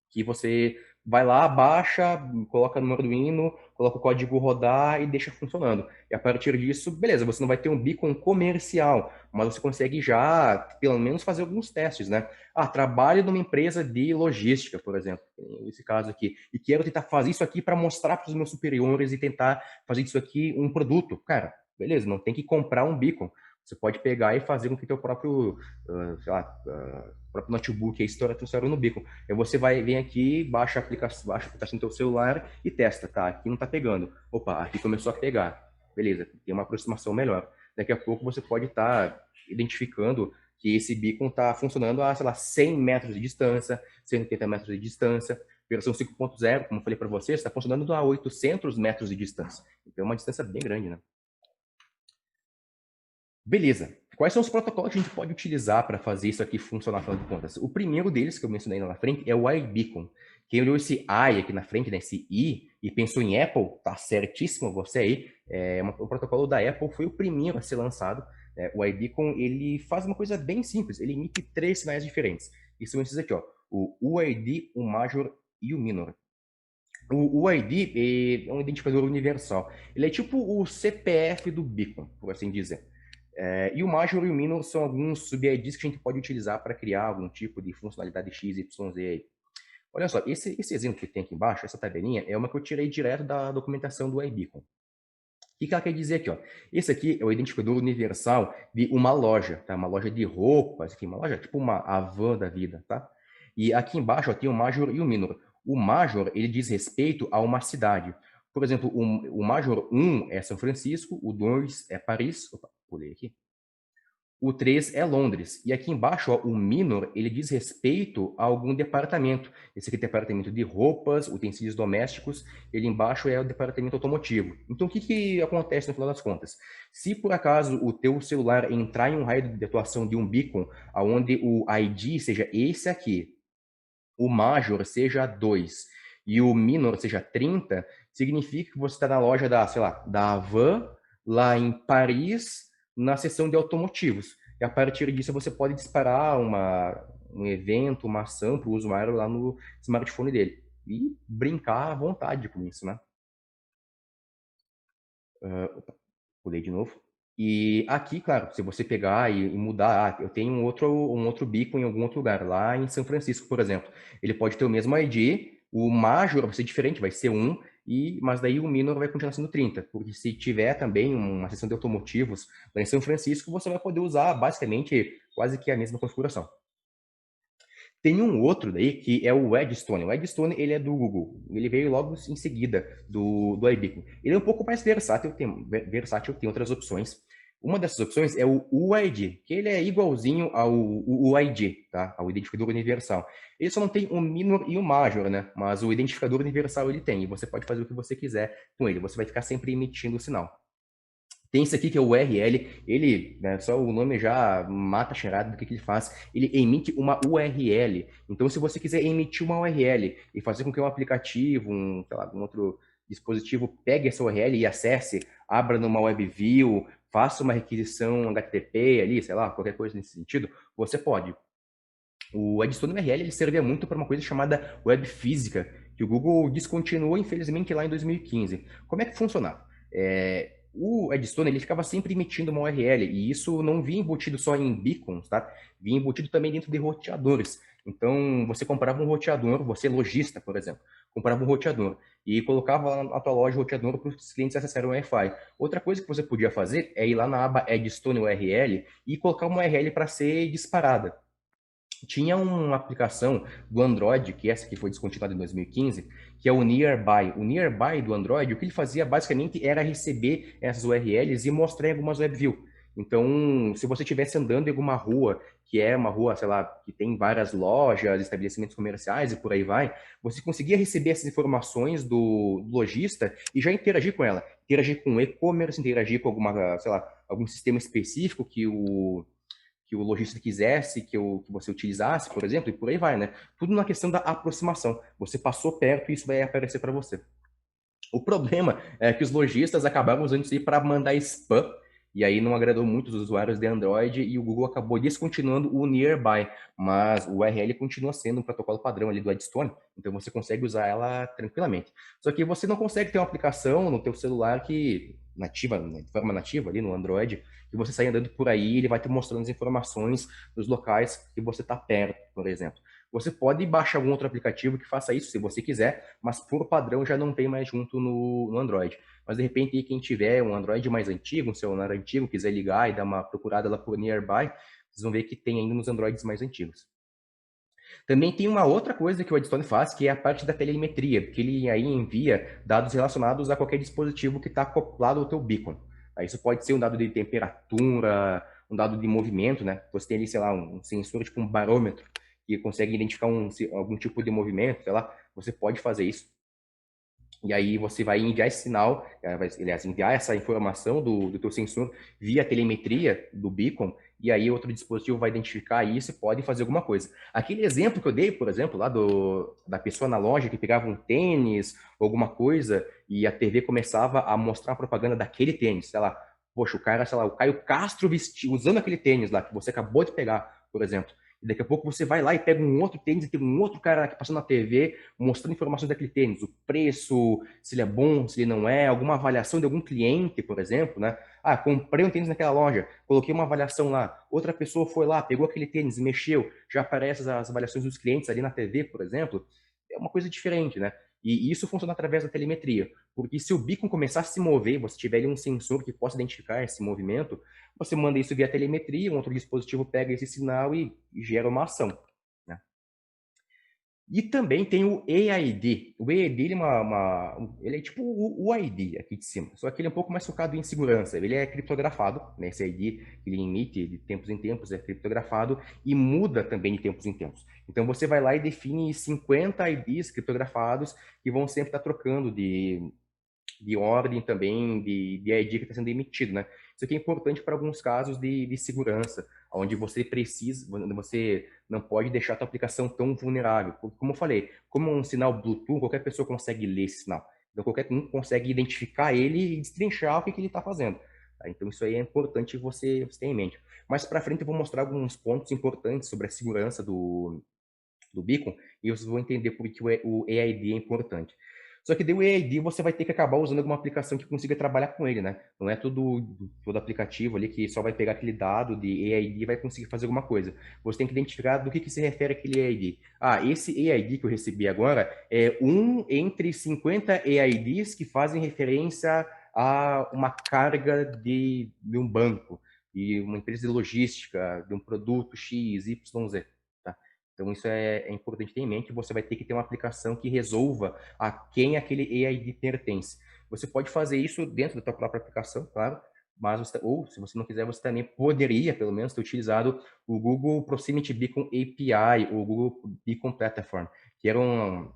S1: que você vai lá, baixa, coloca no Arduino, coloca o código rodar e deixa funcionando. E a partir disso, beleza, você não vai ter um beacon comercial, mas você consegue já, pelo menos, fazer alguns testes, né? Ah, trabalho numa empresa de logística, por exemplo, esse caso aqui, e quero tentar fazer isso aqui para mostrar para os meus superiores e tentar fazer isso aqui um produto. Cara, beleza, não tem que comprar um beacon. Você pode pegar e fazer com que teu próprio, sei lá, próprio notebook aí estoura no beacon. Aí você vem aqui, baixa a aplicação no teu celular e testa, tá? Aqui não tá pegando. Opa, aqui começou a pegar. Beleza, tem uma aproximação melhor. Daqui a pouco você pode estar identificando que esse beacon está funcionando a, sei lá, 100 metros de distância, 180 metros de distância. Versão 5.0, como eu falei para você, está funcionando a 800 metros de distância. Então é uma distância bem grande, né? Beleza. Quais são os protocolos que a gente pode utilizar para fazer isso aqui funcionar, afinal de contas? O primeiro deles, que eu mencionei lá na frente, é o iBeacon. Quem olhou esse I aqui na frente, né, esse I, e pensou em Apple, tá certíssimo você aí. O protocolo da Apple foi o primeiro a ser lançado. O iBeacon, ele faz uma coisa bem simples. Ele emite 3 sinais diferentes. E são esses aqui, ó. O UID, o Major e o Minor. O UID é um identificador universal. Ele é tipo o CPF do beacon, por assim dizer. E o Major e o Minor são alguns sub-IDs que a gente pode utilizar para criar algum tipo de funcionalidade X, Y, Z aí. Olha só, esse exemplo que tem aqui embaixo, essa tabelinha, é uma que eu tirei direto da documentação do iBeacon. O que ela quer dizer aqui? Ó? Esse aqui é o identificador universal de uma loja, tá? Uma loja de roupas, enfim, uma loja tipo uma Havan da vida, tá? E aqui embaixo ó, tem o Major e o Minor. O Major, ele diz respeito a uma cidade. Por exemplo, o Major 1 é São Francisco, o 2 é Paris, opa, pulei aqui. O 3 é Londres. E aqui embaixo, ó, o minor, ele diz respeito a algum departamento. Esse aqui é o departamento de roupas, utensílios domésticos. Ele embaixo é o departamento automotivo. Então, o que acontece no final das contas? Se por acaso o teu celular entrar em um raio de atuação de um beacon, onde o ID seja esse aqui, o major seja 2 e o minor seja 30, significa que você está na loja da, sei lá, da Havan, lá em Paris, na seção de automotivos. E a partir disso você pode disparar um evento, uma ação para o usuário lá no smartphone dele. E brincar à vontade com isso, né? Opa, pulei de novo. E aqui, claro, se você pegar e mudar, eu tenho um outro beacon em algum outro lugar, lá em São Francisco, por exemplo. Ele pode ter o mesmo ID, o Major vai ser diferente, vai ser 1, mas daí o Minor vai continuar sendo 30, porque se tiver também uma seção de automotivos lá em São Francisco, você vai poder usar basicamente quase que a mesma configuração. Tem um outro daí que é o Edstone. O Edstone ele é do Google. Ele veio logo em seguida do iBeacon. Ele é um pouco mais versátil, tem outras opções. Uma dessas opções é o UID, que ele é igualzinho ao UID, tá? Ao identificador universal. Ele só não tem o minor e o major, né? Mas o identificador universal ele tem, e você pode fazer o que você quiser com ele. Você vai ficar sempre emitindo o sinal. Tem esse aqui que é o URL, ele, né, só o nome já mata a cheirada do que ele faz. Ele emite uma URL. Então, se você quiser emitir uma URL e fazer com que um aplicativo, sei lá, algum outro dispositivo pegue essa URL e acesse, abra numa WebView, faça uma requisição HTTP ali, sei lá, qualquer coisa nesse sentido, você pode. O Edstone URL ele servia muito para uma coisa chamada web física, que o Google descontinuou, infelizmente, lá em 2015. Como é que funcionava? O Edstone ele ficava sempre emitindo uma URL, e isso não vinha embutido só em beacons, tá? Vinha embutido também dentro de roteadores. Então, você comprava um roteador, você lojista, por exemplo, comprava um roteador e colocava lá na tua loja o roteador para os clientes acessarem o Wi-Fi. Outra coisa que você podia fazer é ir lá na aba Edstone URL e colocar uma URL para ser disparada. Tinha uma aplicação do Android, que essa que foi descontinuada em 2015, que é o Nearby. O Nearby do Android, o que ele fazia basicamente era receber essas URLs e mostrar em algumas WebView. Então, se você estivesse andando em alguma rua que é uma rua, sei lá, que tem várias lojas, estabelecimentos comerciais e por aí vai, você conseguia receber essas informações do lojista e já interagir com ela. Interagir com o e-commerce, interagir com alguma, sei lá, algum sistema específico que o lojista quisesse que você utilizasse, por exemplo, e por aí vai, né? Tudo na questão da aproximação. Você passou perto e isso vai aparecer para você. O problema é que os lojistas acabaram usando isso aí para mandar spam, e aí não agradou muito os usuários de Android, e o Google acabou descontinuando o Nearby, mas o URL continua sendo um protocolo padrão ali do Edstone, então você consegue usar ela tranquilamente. Só que você não consegue ter uma aplicação no teu celular que nativa, né, de forma nativa ali no Android, que você sai andando por aí, ele vai te mostrando as informações dos locais que você está perto, por exemplo. Você pode baixar algum outro aplicativo que faça isso se você quiser, mas por padrão já não tem mais junto no Android. Mas de repente, quem tiver um Android mais antigo, um celular antigo, quiser ligar e dar uma procurada lá por Nearby, vocês vão ver que tem ainda nos Androids mais antigos. Também tem uma outra coisa que o Edstone faz, que é a parte da telemetria, que ele aí envia dados relacionados a qualquer dispositivo que está acoplado ao teu beacon. Isso pode ser um dado de temperatura, um dado de movimento, né? Você tem ali, sei lá, um sensor, tipo um barômetro, que consegue identificar algum tipo de movimento, sei lá, você pode fazer isso. E aí você vai enviar esse sinal, aliás, enviar essa informação do teu sensor via telemetria do beacon, e aí outro dispositivo vai identificar isso e pode fazer alguma coisa. Aquele exemplo que eu dei, por exemplo, lá da pessoa na loja que pegava um tênis, alguma coisa, e a TV começava a mostrar a propaganda daquele tênis, sei lá, poxa, o cara, sei lá, o Caio Castro usando aquele tênis lá que você acabou de pegar, por exemplo. E daqui a pouco você vai lá e pega um outro tênis e tem um outro cara que passou na TV mostrando informações daquele tênis, o preço, se ele é bom, se ele não é, alguma avaliação de algum cliente, por exemplo, né? Ah, comprei um tênis naquela loja, coloquei uma avaliação lá, outra pessoa foi lá, pegou aquele tênis, mexeu, já aparecem as avaliações dos clientes ali na TV, por exemplo, é uma coisa diferente, né? E isso funciona através da telemetria, porque se o beacon começar a se mover, você tiver ali um sensor que possa identificar esse movimento, você manda isso via telemetria, um outro dispositivo pega esse sinal e gera uma ação. Né? E também tem o EID. O EID ele ele é tipo o ID aqui de cima, só que ele é um pouco mais focado em segurança. Ele é criptografado, né? Esse ID ele emite de tempos em tempos, é criptografado e muda também de tempos em tempos. Então você vai lá e define 50 IDs criptografados que vão sempre estar trocando de ordem também de ID que está sendo emitido, né? Isso aqui é importante para alguns casos de segurança, onde você precisa, onde você não pode deixar a sua aplicação tão vulnerável. Como eu falei, como um sinal Bluetooth, qualquer pessoa consegue ler esse sinal. Então, qualquer um consegue identificar ele e destrinchar o que ele está fazendo. Tá? Então, isso aí é importante você ter em mente. Mais para frente, eu vou mostrar alguns pontos importantes sobre a segurança do beacon e vocês vão entender por que o EID é importante. Só que o EID você vai ter que acabar usando alguma aplicação que consiga trabalhar com ele, né? Não é todo aplicativo ali que só vai pegar aquele dado de EID e vai conseguir fazer alguma coisa. Você tem que identificar do que se refere aquele EID. Ah, esse EID que eu recebi agora é um entre 50 EIDs que fazem referência a uma carga de um banco, de uma empresa de logística, de um produto X, Y, Z. Então, isso é importante ter em mente. Você vai ter que ter uma aplicação que resolva a quem aquele EID pertence. Você pode fazer isso dentro da sua própria aplicação, claro, mas ou se você não quiser, você também poderia, pelo menos, ter utilizado o Google Proximity Beacon API ou o Google Beacon Platform, que eram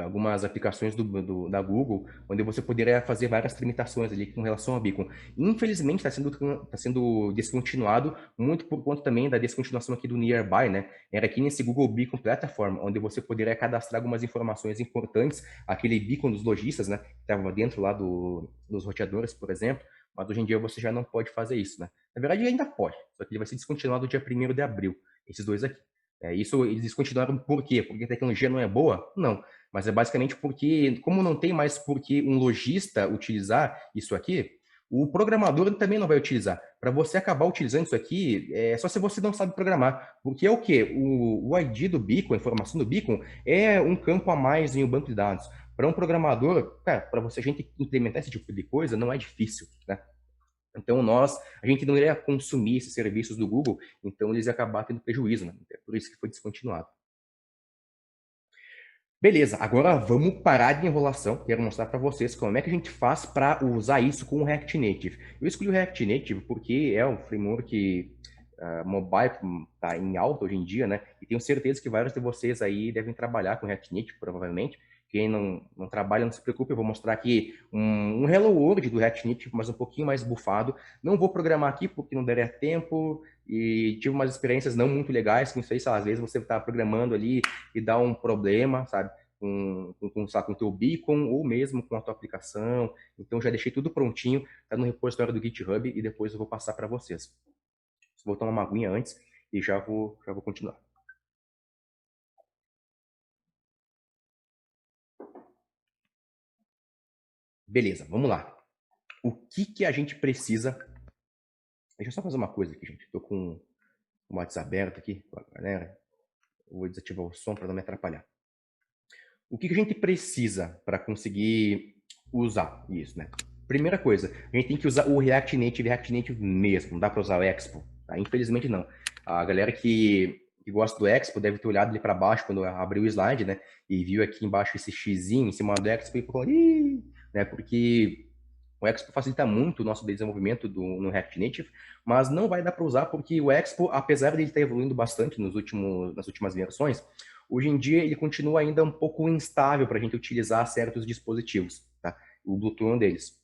S1: algumas aplicações da Google, onde você poderia fazer várias tramitações ali com relação ao Beacon. Infelizmente, tá sendo descontinuado, muito por conta também da descontinuação aqui do Nearby, né? Era aqui nesse Google Beacon Platform, onde você poderia cadastrar algumas informações importantes, aquele beacon dos lojistas, né? Que estava dentro lá dos roteadores, por exemplo, mas hoje em dia você já não pode fazer isso, né? Na verdade, ainda pode, só que ele vai ser descontinuado dia 1º de abril, esses dois aqui. Isso eles descontinuaram por quê? Porque a tecnologia não é boa? Não. Mas é basicamente porque, como não tem mais por que um lojista utilizar isso aqui, o programador também não vai utilizar. Para você acabar utilizando isso aqui, é só se você não sabe programar. Porque é o quê? O ID do beacon, a informação do beacon, é um campo a mais em um banco de dados. Para um programador, para você a gente implementar esse tipo de coisa, não é difícil, né? Então, a gente não iria consumir esses serviços do Google, então eles iam acabar tendo prejuízo, né? É por isso que foi descontinuado. Beleza, agora vamos parar de enrolação. Quero mostrar para vocês como é que a gente faz para usar isso com o React Native. Eu escolhi o React Native porque é um framework mobile está em alta hoje em dia, né? E tenho certeza que vários de vocês aí devem trabalhar com React Native, provavelmente. Quem não trabalha, não se preocupe, eu vou mostrar aqui um Hello World do React Native, mas um pouquinho mais bufado. Não vou programar aqui porque não daria tempo e tive umas experiências não muito legais com isso aí, sabe? Às vezes você está programando ali e dá um problema, sabe? Com o teu beacon ou mesmo com a tua aplicação. Então já deixei tudo prontinho, tá no repositório do GitHub e depois eu vou passar para vocês. Vou tomar uma aguinha antes e já vou continuar. Beleza, vamos lá. O que a gente precisa... Deixa eu só fazer uma coisa aqui, gente. Estou com o WhatsApp aberto aqui com a galera. Eu vou desativar o som para não me atrapalhar. O que a gente precisa para conseguir usar isso, né? Primeira coisa, a gente tem que usar o React Native mesmo. Não dá para usar o Expo, tá? Infelizmente não. A galera que gosta do Expo deve ter olhado ali para baixo quando abriu o slide, né? E viu aqui embaixo esse xizinho em cima do Expo e falou, ih, né? Porque o Expo facilita muito o nosso desenvolvimento no React Native, mas não vai dar para usar porque o Expo, apesar de ele estar evoluindo bastante nas últimas versões, hoje em dia ele continua ainda um pouco instável para a gente utilizar certos dispositivos, tá? O Bluetooth é um deles.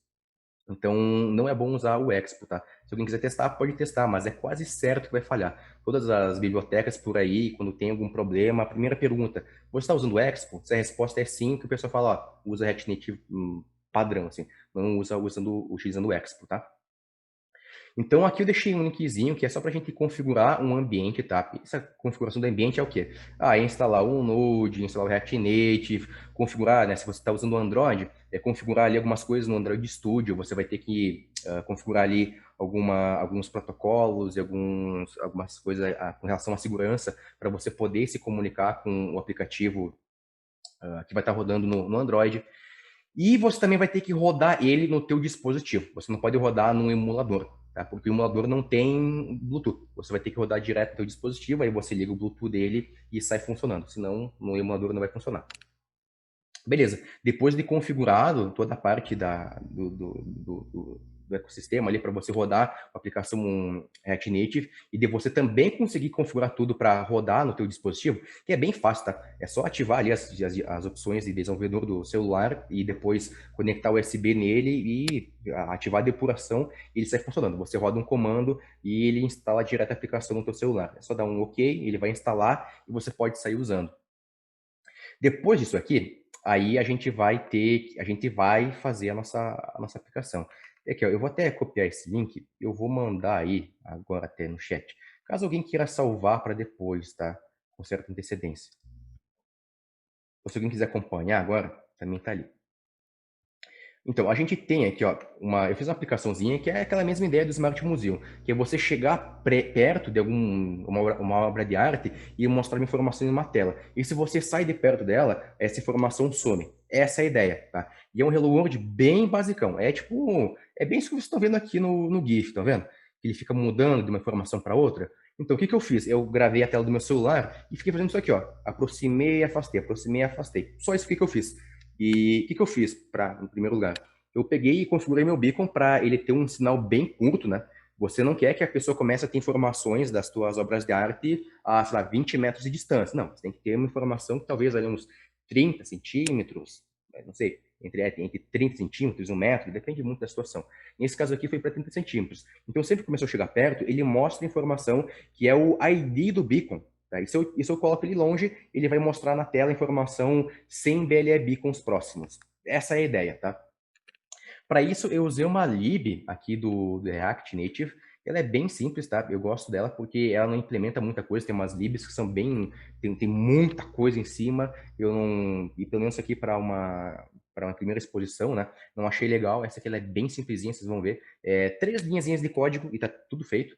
S1: Então, não é bom usar o Expo, tá? Se alguém quiser testar, pode testar, mas é quase certo que vai falhar. Todas as bibliotecas por aí, quando tem algum problema, a primeira pergunta, você está usando o Expo? Se a resposta é sim, que o pessoal fala, ó, usa React Native padrão, assim, não utilizando o Expo, tá? Então, aqui eu deixei um linkzinho que é só para a gente configurar um ambiente, tá? Essa configuração do ambiente é o quê? Instalar um Node, instalar o React Native, configurar, né? Se você está usando o Android, configurar ali algumas coisas no Android Studio, você vai ter que configurar ali alguns protocolos e algumas coisas com relação à segurança para você poder se comunicar com o aplicativo que vai estar rodando no Android. E você também vai ter que rodar ele no teu dispositivo. Você não pode rodar num emulador, tá? Porque o emulador não tem Bluetooth. Você vai ter que rodar direto no teu dispositivo, aí você liga o Bluetooth dele e sai funcionando. Senão, no emulador não vai funcionar. Beleza. Depois de configurado toda a parte do ecossistema ali para você rodar a aplicação React Native e de você também conseguir configurar tudo para rodar no teu dispositivo, que é bem fácil, tá? É só ativar ali as opções de desenvolvedor do celular e depois conectar o USB nele e ativar a depuração e ele sai funcionando. Você roda um comando e ele instala direto a aplicação no teu celular. É só dar um OK, ele vai instalar e você pode sair usando. Depois disso aqui, aí a gente vai fazer a nossa aplicação. E aqui, ó, eu vou até copiar esse link, eu vou mandar aí agora até no chat, caso alguém queira salvar para depois, tá? Com certa antecedência. Ou se alguém quiser acompanhar agora, também tá ali. Então, a gente tem aqui, ó, eu fiz uma aplicaçãozinha que é aquela mesma ideia do Smart Museum, que é você chegar perto de uma obra de arte e mostrar uma informação em uma tela. E se você sai de perto dela, essa informação some. Essa é a ideia, tá? E é um Hello World bem basicão. É bem isso que vocês estão vendo aqui no GIF, tá vendo? Que ele fica mudando de uma informação para outra. Então, o que eu fiz? Eu gravei a tela do meu celular e fiquei fazendo isso aqui, ó. Aproximei e afastei. Só isso que eu fiz. E o que eu fiz em primeiro lugar? Eu peguei e configurei meu beacon para ele ter um sinal bem curto, né? Você não quer que a pessoa comece a ter informações das tuas obras de arte a, sei lá, 20 metros de distância. Não, você tem que ter uma informação que talvez ali uns 30 centímetros, não sei, entre 30 centímetros e 1 metro, depende muito da situação. Nesse caso aqui foi para 30 centímetros. Então, sempre que começou a chegar perto, ele mostra a informação que é o ID do beacon. Tá? E se eu coloco ele longe, ele vai mostrar na tela a informação sem BLE beacons próximos. Essa é a ideia, tá? Para isso, eu usei uma lib aqui do React Native. Ela é bem simples, tá? Eu gosto dela porque ela não implementa muita coisa. Tem umas libs que são bem... Tem muita coisa em cima. Eu não... E pelo menos aqui para uma primeira exposição, né? Não achei legal. Essa aqui ela é bem simplesinha, vocês vão ver. 3 linhazinhas de código e tá tudo feito.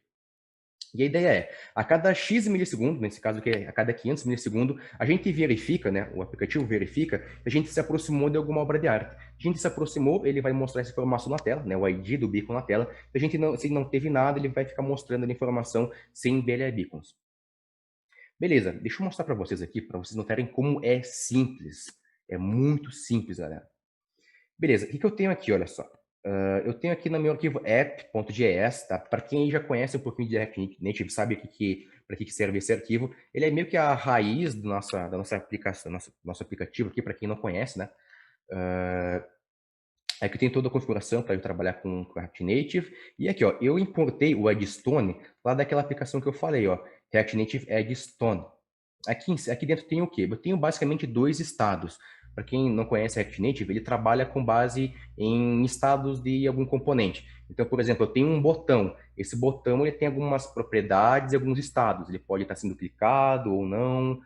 S1: E a ideia é, a cada X milissegundos, nesse caso aqui, a cada 500 milissegundos, a gente verifica, né, o aplicativo verifica, que a gente se aproximou de alguma obra de arte. A gente se aproximou, ele vai mostrar essa informação na tela, né, o ID do beacon na tela. Se não teve nada, ele vai ficar mostrando a informação sem BLE beacons. Beleza, deixa eu mostrar para vocês aqui, para vocês notarem como é simples. É muito simples, galera. Beleza, o que eu tenho aqui, olha só. Eu tenho aqui no meu arquivo app.js, tá? Para quem já conhece um pouquinho de React Native, sabe para que serve esse arquivo. Ele é meio que a raiz da nossa aplicação, nosso aplicativo aqui, para quem não conhece, né? Aqui tem toda a configuração para eu trabalhar com React Native. E aqui, ó, eu importei o Eggstone lá daquela aplicação que eu falei, ó, React Native Eggstone. Aqui dentro tem o quê? Eu tenho basicamente dois estados. Para quem não conhece React Native, ele trabalha com base em estados de algum componente. Então, por exemplo, eu tenho um botão. Esse botão ele tem algumas propriedades e alguns estados. Ele pode estar sendo clicado ou não.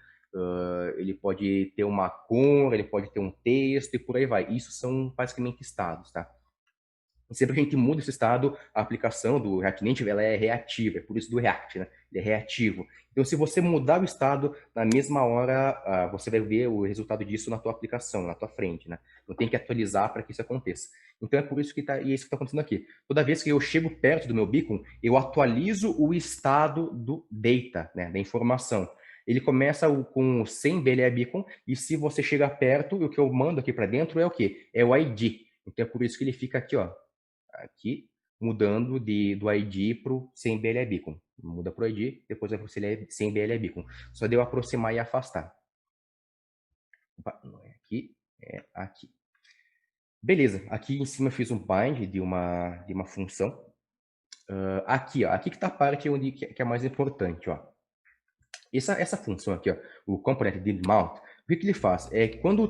S1: Ele pode ter uma cor, ele pode ter um texto e por aí vai. Isso são basicamente estados, tá? E sempre que a gente muda esse estado, a aplicação do React Native ela é reativa, é por isso do React, né? Ele é reativo. Então, se você mudar o estado, na mesma hora, você vai ver o resultado disso na tua aplicação, na tua frente, né? Não tem que atualizar para que isso aconteça. Então, é por isso que e é isso que está acontecendo aqui. Toda vez que eu chego perto do meu beacon, eu atualizo o estado do data, né? Da informação. Ele começa com 100 BLE beacon, e se você chegar perto, o que eu mando aqui para dentro é o quê? É o ID. Então, é por isso que ele fica aqui, ó, aqui, mudando do ID para o 100 BLE Beacon. Muda para o ID, depois vai para o 100 BLE Beacon. Só deu aproximar e afastar. Opa, não é aqui, é aqui. Beleza, aqui em cima eu fiz um bind de uma função. Aqui, ó, aqui que está a parte onde, que é mais importante. Ó. Essa função aqui, ó, o component did mount, o que ele faz? É que quando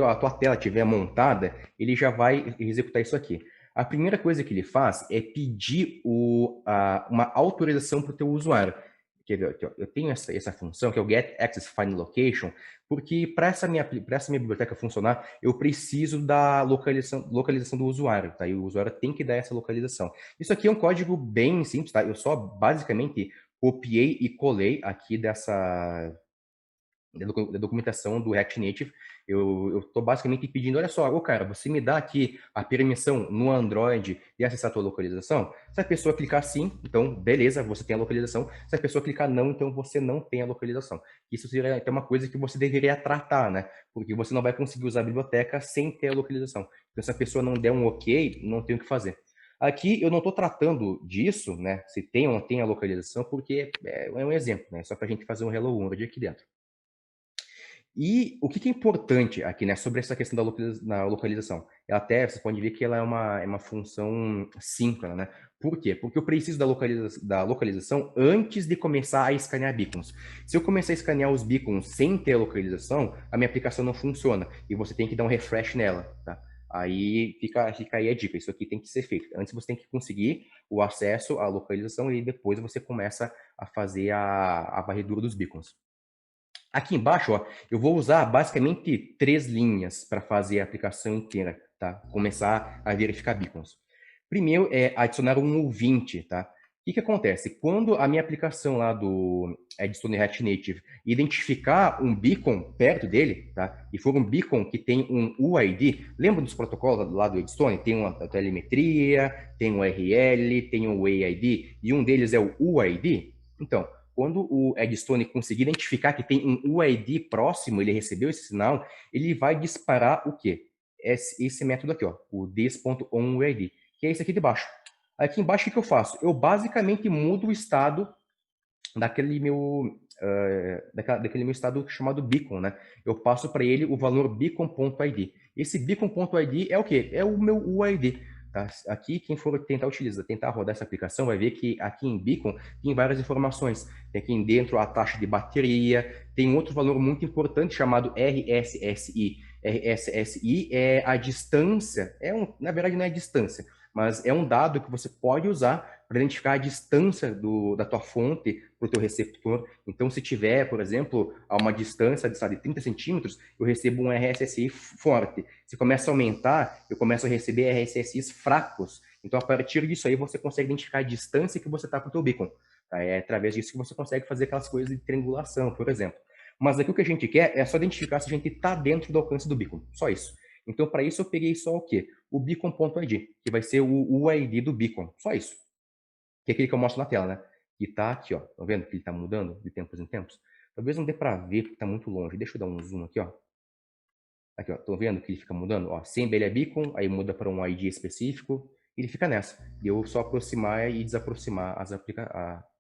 S1: a tua tela estiver montada, ele já vai executar isso aqui. A primeira coisa que ele faz é pedir uma autorização para o teu usuário. Quer ver, aqui, ó, eu tenho essa função, que é o get access find location, porque para essa minha biblioteca funcionar, eu preciso da localização do usuário, tá? E o usuário tem que dar essa localização. Isso aqui é um código bem simples, tá? Eu só basicamente copiei e colei aqui da documentação do React Native. Eu estou basicamente pedindo, olha só, cara, você me dá aqui a permissão no Android de acessar a tua localização? Se a pessoa clicar sim, então beleza, você tem a localização. Se a pessoa clicar não, então você não tem a localização. Isso seria até uma coisa que você deveria tratar, né? Porque você não vai conseguir usar a biblioteca sem ter a localização. Então, se a pessoa não der um ok, não tem o que fazer. Aqui eu não estou tratando disso, né? Se tem ou não tem a localização, porque é um exemplo, né? Só para a gente fazer um Hello World aqui dentro. E o que é importante aqui, né, sobre essa questão da localização? Até você pode ver que ela é uma função síncrona, né? Por quê? Porque eu preciso da localização antes de começar a escanear beacons. Se eu começar a escanear os beacons sem ter a localização, a minha aplicação não funciona e você tem que dar um refresh nela, tá? Aí fica aí a dica, isso aqui tem que ser feito. Antes você tem que conseguir o acesso à localização e depois você começa a fazer a varredura dos beacons. Aqui embaixo, ó, eu vou usar basicamente 3 linhas para fazer a aplicação inteira, tá? Começar a verificar beacons. Primeiro é adicionar um ouvinte, tá? O que acontece? Quando a minha aplicação lá do Edstone React Native identificar um beacon perto dele, tá? E for um beacon que tem um UID, lembra dos protocolos lá do Edstone? Tem uma telemetria, tem um URL, tem um WAID, e um deles é o UID? Então, quando o Edstone conseguir identificar que tem um UID próximo, ele recebeu esse sinal, ele vai disparar o quê? Esse método aqui, ó, o this.onUID, que é esse aqui de baixo. Aqui embaixo, o que eu faço? Eu basicamente mudo o estado daquele daquele meu estado chamado beacon, né? Eu passo para ele o valor beacon.id. Esse beacon.id é o quê? É o meu UID. Tá? Aqui, quem for tentar rodar essa aplicação, vai ver que aqui em beacon tem várias informações. Tem aqui dentro a taxa de bateria, tem outro valor muito importante chamado RSSI. RSSI é a distância, na verdade não é distância, mas é um dado que você pode usar para identificar a distância da tua fonte para o teu receptor. Então, se tiver, por exemplo, a uma distância de 30 centímetros, eu recebo um RSSI forte. Se começa a aumentar, eu começo a receber RSSIs fracos. Então, a partir disso aí, você consegue identificar a distância que você está para o teu beacon. Tá? É através disso que você consegue fazer aquelas coisas de triangulação, por exemplo. Mas aqui o que a gente quer é só identificar se a gente está dentro do alcance do beacon. Só isso. Então, para isso, eu peguei só o quê? O beacon.id, que vai ser o UID do beacon. Só isso. Que é aquele que eu mostro na tela, né? E tá aqui, ó. Tá vendo que ele tá mudando de tempos em tempos? Talvez não dê para ver porque tá muito longe. Deixa eu dar um zoom aqui, ó. Aqui, ó, estão vendo que ele fica mudando? Ó, sem abelha beacon, aí muda para um ID específico, e ele fica nessa. E eu só aproximar e desaproximar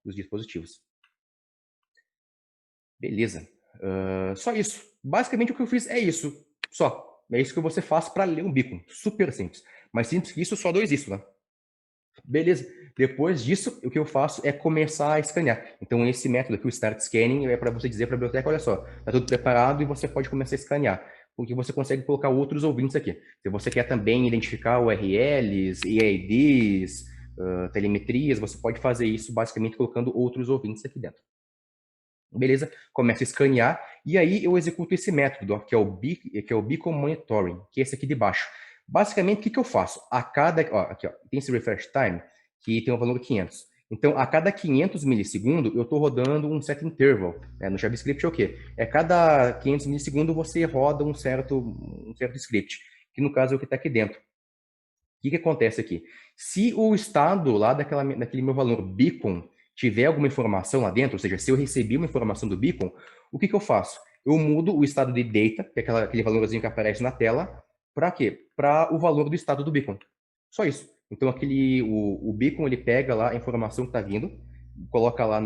S1: os dispositivos. Beleza. Só isso. Basicamente o que eu fiz é isso. Só. É isso que você faz para ler um beacon. Super simples. Mais simples que isso, só dois isso, né? Beleza. Depois disso, o que eu faço é começar a escanear. Então, esse método aqui, o Start Scanning, é para você dizer para a biblioteca, olha só, está tudo preparado e você pode começar a escanear. Porque você consegue colocar outros ouvintes aqui. Se você quer também identificar URLs, EIDs, telemetrias, você pode fazer isso basicamente colocando outros ouvintes aqui dentro. Beleza? Começa a escanear e aí eu executo esse método, ó, que é o Beacon Monitoring, que é esse aqui de baixo. Basicamente, o que eu faço? A cada, ó, aqui, ó, tem esse refresh time, que tem o valor 500. Então, a cada 500 milissegundos, eu estou rodando um set interval. Né? No JavaScript é o quê? É cada 500 milissegundos você roda um certo script, que no caso é o que está aqui dentro. O que acontece aqui? Se o estado lá daquele meu valor beacon tiver alguma informação lá dentro, ou seja, se eu recebi uma informação do beacon, o que eu faço? Eu mudo o estado de data, que é aquele valorzinho que aparece na tela, para quê? Para o valor do estado do beacon. Só isso. Então, o beacon, ele pega lá a informação que está vindo, coloca lá,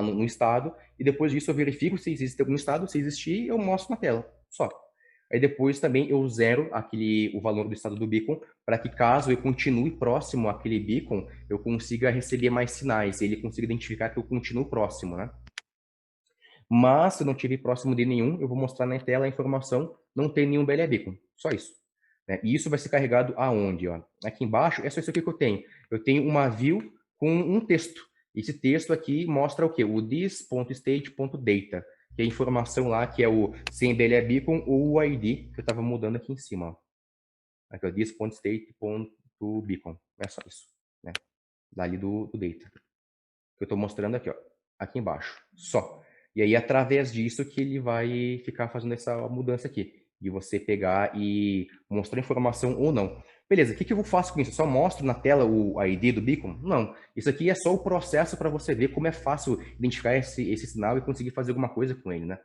S1: no estado, e depois disso eu verifico se existe algum estado, se existir, eu mostro na tela. Só. Aí depois também eu zero o valor do estado do beacon, para que caso eu continue próximo àquele beacon, eu consiga receber mais sinais, ele consiga identificar que eu continuo próximo, né? Mas se eu não estiver próximo de nenhum, eu vou mostrar na tela a informação, não tem nenhum BLE beacon, só isso. Né? E isso vai ser carregado aonde? Ó? Aqui embaixo, é só isso aqui que eu tenho. Eu tenho uma view com um texto. Esse texto aqui mostra o quê? O this.state.data, que é a informação lá, que é o sem BLE beacon ou o ID, que eu estava mudando aqui em cima. Ó. Aqui, ó, this.state.beacon. É só isso. Né? Dali do data. Que eu estou mostrando aqui, ó, aqui embaixo. Só. E aí, através disso, que ele vai ficar fazendo essa mudança aqui. De você pegar e mostrar informação ou não. Beleza, o que eu faço com isso? Eu só mostro na tela o ID do beacon? Não. Isso aqui é só o processo para você ver como é fácil identificar esse sinal e conseguir fazer alguma coisa com ele, né?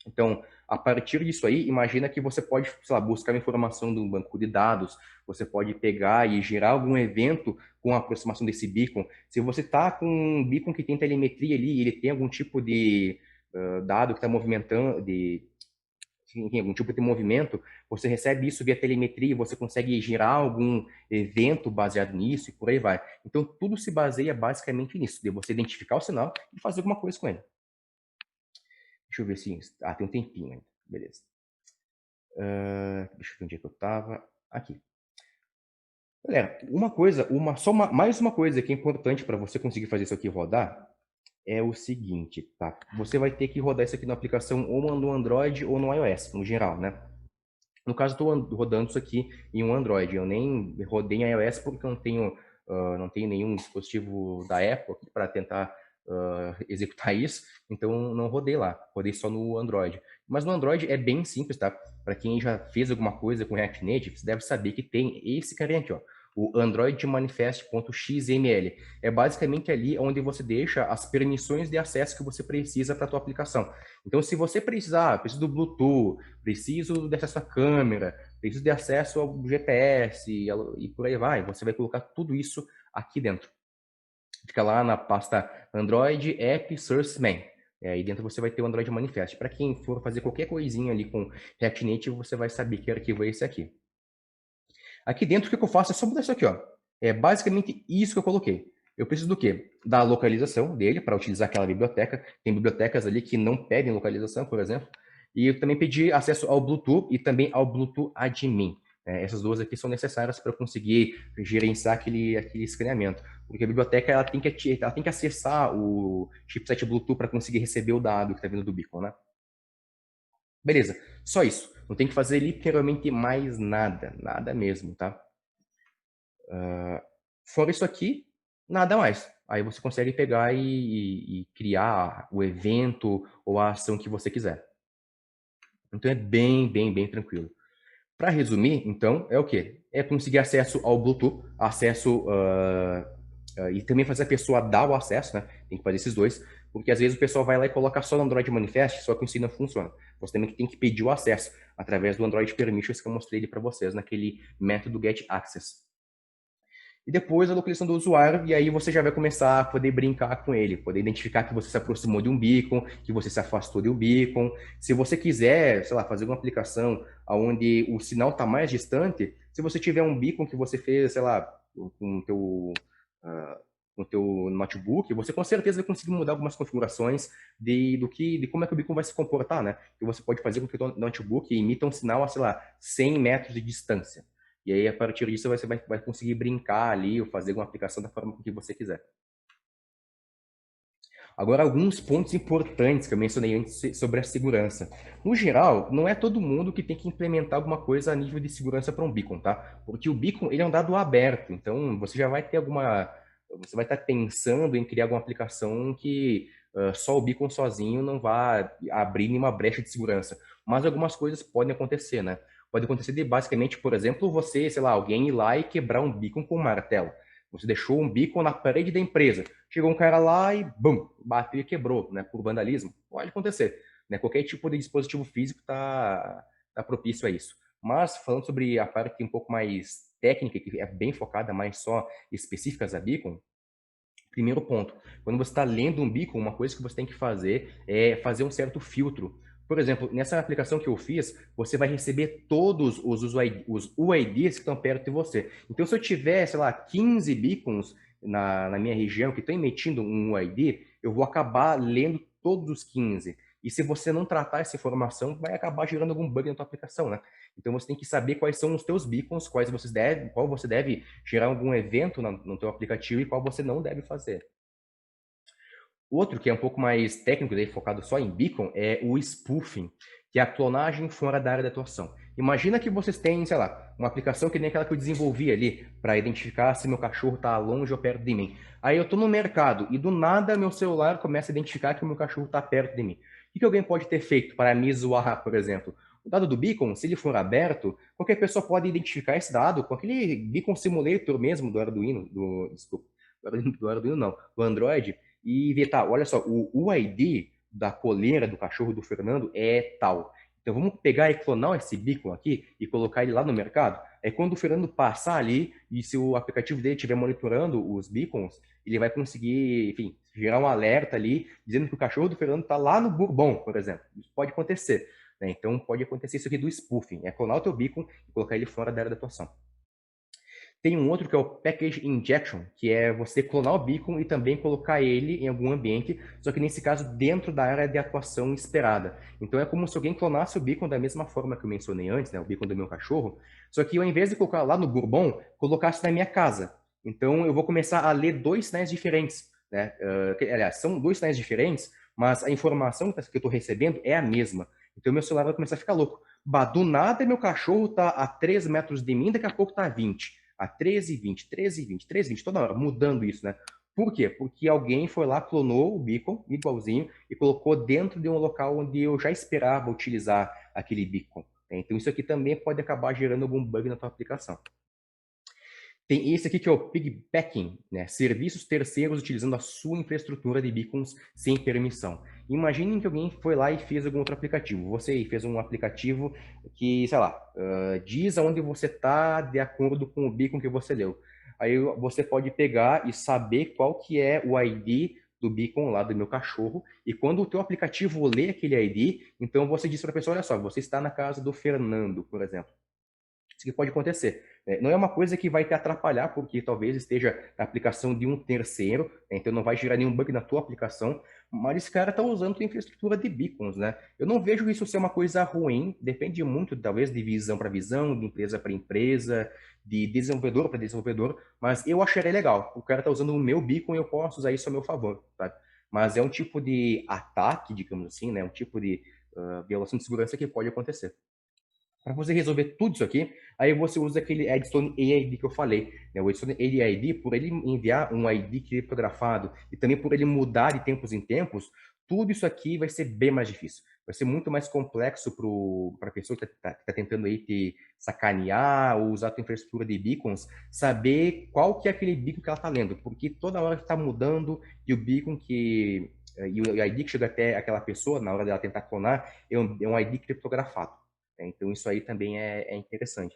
S1: Então, a partir disso aí, imagina que você pode, sei lá, buscar informação do banco de dados, você pode pegar e gerar algum evento com a aproximação desse beacon. Se você está com um beacon que tem telemetria ali, ele tem algum tipo de dado que está movimentando, enfim, algum tipo de movimento, você recebe isso via telemetria e você consegue gerar algum evento baseado nisso e por aí vai. Então, tudo se baseia basicamente nisso, de você identificar o sinal e fazer alguma coisa com ele. Deixa eu ver se... Ah, tem um tempinho ainda. Beleza. Deixa eu ver onde é que eu estava. Aqui. Galera, mais uma coisa que é importante para você conseguir fazer isso aqui rodar é o seguinte, tá? Você vai ter que rodar isso aqui na aplicação ou no Android ou no iOS, no geral, né? No caso, estou rodando isso aqui em um Android. Eu nem rodei em iOS porque eu não tenho nenhum dispositivo da Apple para tentar executar isso, então não rodei lá, rodei só no Android. Mas no Android é bem simples, tá? Para quem já fez alguma coisa com React Native, você deve saber que tem esse carinha aqui, ó, o Android Manifest.xml. É basicamente ali onde você deixa as permissões de acesso que você precisa para a tua aplicação. Então, se você preciso do Bluetooth, preciso de acesso à câmera, preciso de acesso ao GPS e por aí vai, você vai colocar tudo isso aqui dentro. Fica lá na pasta Android App Source Main. Aí dentro você vai ter o Android Manifest. Para quem for fazer qualquer coisinha ali com React Native, você vai saber que arquivo é esse aqui. Aqui dentro, o que eu faço é só mudar isso aqui, ó. É basicamente isso que eu coloquei. Eu preciso do quê? Da localização dele, para utilizar aquela biblioteca. Tem bibliotecas ali que não pedem localização, por exemplo. E eu também pedi acesso ao Bluetooth e também ao Bluetooth Admin. Essas duas aqui são necessárias para eu conseguir gerenciar aquele escaneamento. Porque a biblioteca ela tem que acessar o chipset Bluetooth para conseguir receber o dado que está vindo do beacon, né? Beleza, só isso. Não tem que fazer literalmente mais nada, nada mesmo, tá? Fora isso aqui, nada mais. Aí você consegue pegar e criar o evento ou a ação que você quiser. Então é bem tranquilo. Para resumir, então, é o quê? É conseguir acesso ao Bluetooth, e também fazer a pessoa dar o acesso, né? Tem que fazer esses dois. Porque às vezes o pessoal vai lá e coloca só no Android Manifest, só que isso não funciona. Você também tem que pedir o acesso através do Android Permissions que eu mostrei ali para vocês naquele método Get Access. E depois a localização do usuário, e aí você já vai começar a poder brincar com ele, poder identificar que você se aproximou de um beacon, que você se afastou de um beacon. Se você quiser, sei lá, fazer uma aplicação onde o sinal está mais distante, se você tiver um beacon que você fez, sei lá, com o teu, uh, com o teu notebook, você com certeza vai conseguir mudar algumas configurações de como é que o beacon vai se comportar, né? Que você pode fazer com que o teu notebook imita um sinal a, sei lá, 100 metros de distância. E aí, a partir disso, você vai conseguir brincar ali ou fazer uma aplicação da forma que você quiser. Agora, alguns pontos importantes que eu mencionei antes sobre a segurança. No geral, não é todo mundo que tem que implementar alguma coisa a nível de segurança para um beacon, tá? Porque o beacon, ele é um dado aberto, então você já vai ter alguma... Você vai estar pensando em criar alguma aplicação que só o beacon sozinho não vai abrir nenhuma brecha de segurança. Mas algumas coisas podem acontecer, né? Pode acontecer de, basicamente, por exemplo, você, sei lá, alguém ir lá e quebrar um beacon com um martelo. Você deixou um beacon na parede da empresa. Chegou um cara lá e, bum, bateu e quebrou, né? Por vandalismo. Pode acontecer. Né? Qualquer tipo de dispositivo físico tá propício a isso. Mas, falando sobre a parte um pouco mais técnica, que é bem focada, mais só específicas a beacon, primeiro ponto, quando você está lendo um beacon, uma coisa que você tem que fazer é fazer um certo filtro. Por exemplo, nessa aplicação que eu fiz, você vai receber todos os UIDs que estão perto de você. Então, se eu tiver, sei lá, 15 beacons na minha região que estão emitindo um UID, eu vou acabar lendo todos os 15. E se você não tratar essa informação, vai acabar gerando algum bug na tua aplicação, né? Então você tem que saber quais são os teus beacons, qual você deve gerar algum evento no teu aplicativo e qual você não deve fazer. Outro que é um pouco mais técnico, daí, focado só em beacon, é o spoofing, que é a clonagem fora da área de atuação. Imagina que vocês têm, sei lá, uma aplicação que nem aquela que eu desenvolvi ali, para identificar se meu cachorro está longe ou perto de mim. Aí eu estou no mercado e do nada meu celular começa a identificar que o meu cachorro está perto de mim. O que alguém pode ter feito para me zoar, por exemplo? O dado do beacon, se ele for aberto, qualquer pessoa pode identificar esse dado com aquele beacon simulator mesmo do Arduino, desculpa, do Arduino não, do Android, e ver, tá, olha só, o UID da coleira do cachorro do Fernando é tal. Então vamos pegar e clonar esse beacon aqui e colocar ele lá no mercado. É quando o Fernando passar ali e se o aplicativo dele estiver monitorando os beacons, ele vai conseguir, enfim, gerar um alerta ali dizendo que o cachorro do Fernando está lá no Bourbon, por exemplo. Isso pode acontecer. Né? Então pode acontecer isso aqui do spoofing, é clonar o teu beacon e colocar ele fora da área de atuação. Tem um outro que é o Package Injection, que é você clonar o beacon e também colocar ele em algum ambiente, só que nesse caso dentro da área de atuação esperada. Então é como se alguém clonasse o beacon da mesma forma que eu mencionei antes, né, o beacon do meu cachorro, só que ao invés de colocar lá no Bourbon, colocasse na minha casa. Então eu vou começar a ler dois sinais diferentes. Né? Aliás, são dois sinais diferentes, mas a informação que eu estou recebendo é a mesma. Então meu celular vai começar a ficar louco. Bah, do nada meu cachorro está a 3 metros de mim, daqui a pouco está a 20 a 13, 20, 13, 20, 13, 20, toda hora, mudando isso, né? Por quê? Porque alguém foi lá, clonou o beacon, igualzinho, e colocou dentro de um local onde eu já esperava utilizar aquele beacon. Né? Então isso aqui também pode acabar gerando algum bug na tua aplicação. Tem esse aqui que é o piggybacking, né? Serviços terceiros utilizando a sua infraestrutura de beacons sem permissão. Imaginem que alguém foi lá e fez algum outro aplicativo. Você fez um aplicativo que, sei lá, diz aonde você está de acordo com o beacon que você deu. Aí você pode pegar e saber qual que é o ID do beacon lá do meu cachorro. E quando o teu aplicativo lê aquele ID, então você diz para a pessoa, olha só, você está na casa do Fernando, por exemplo. Isso que pode acontecer. Não é uma coisa que vai te atrapalhar, porque talvez esteja na aplicação de um terceiro, né? Então não vai gerar nenhum bug na tua aplicação, mas esse cara está usando a infraestrutura de beacons, né? Eu não vejo isso ser uma coisa ruim, depende muito, talvez, de visão para visão, de empresa para empresa, de desenvolvedor para desenvolvedor, mas eu acharia legal. O cara está usando o meu beacon e eu posso usar isso a meu favor, tá? Mas é um tipo de ataque, digamos assim, né? Um tipo de violação de segurança que pode acontecer. Para você resolver tudo isso aqui, aí você usa aquele Edstone AID que eu falei. Né? O Edstone AID, por ele enviar um ID criptografado e também por ele mudar de tempos em tempos, tudo isso aqui vai ser bem mais difícil. Vai ser muito mais complexo para a pessoa que está tentando aí te sacanear ou usar a tua infraestrutura de beacons, saber qual que é aquele beacon que ela está lendo, porque toda hora está mudando e o beacon e o ID que chega até aquela pessoa, na hora dela tentar clonar, é um ID criptografado. Né? Então, isso aí também é interessante.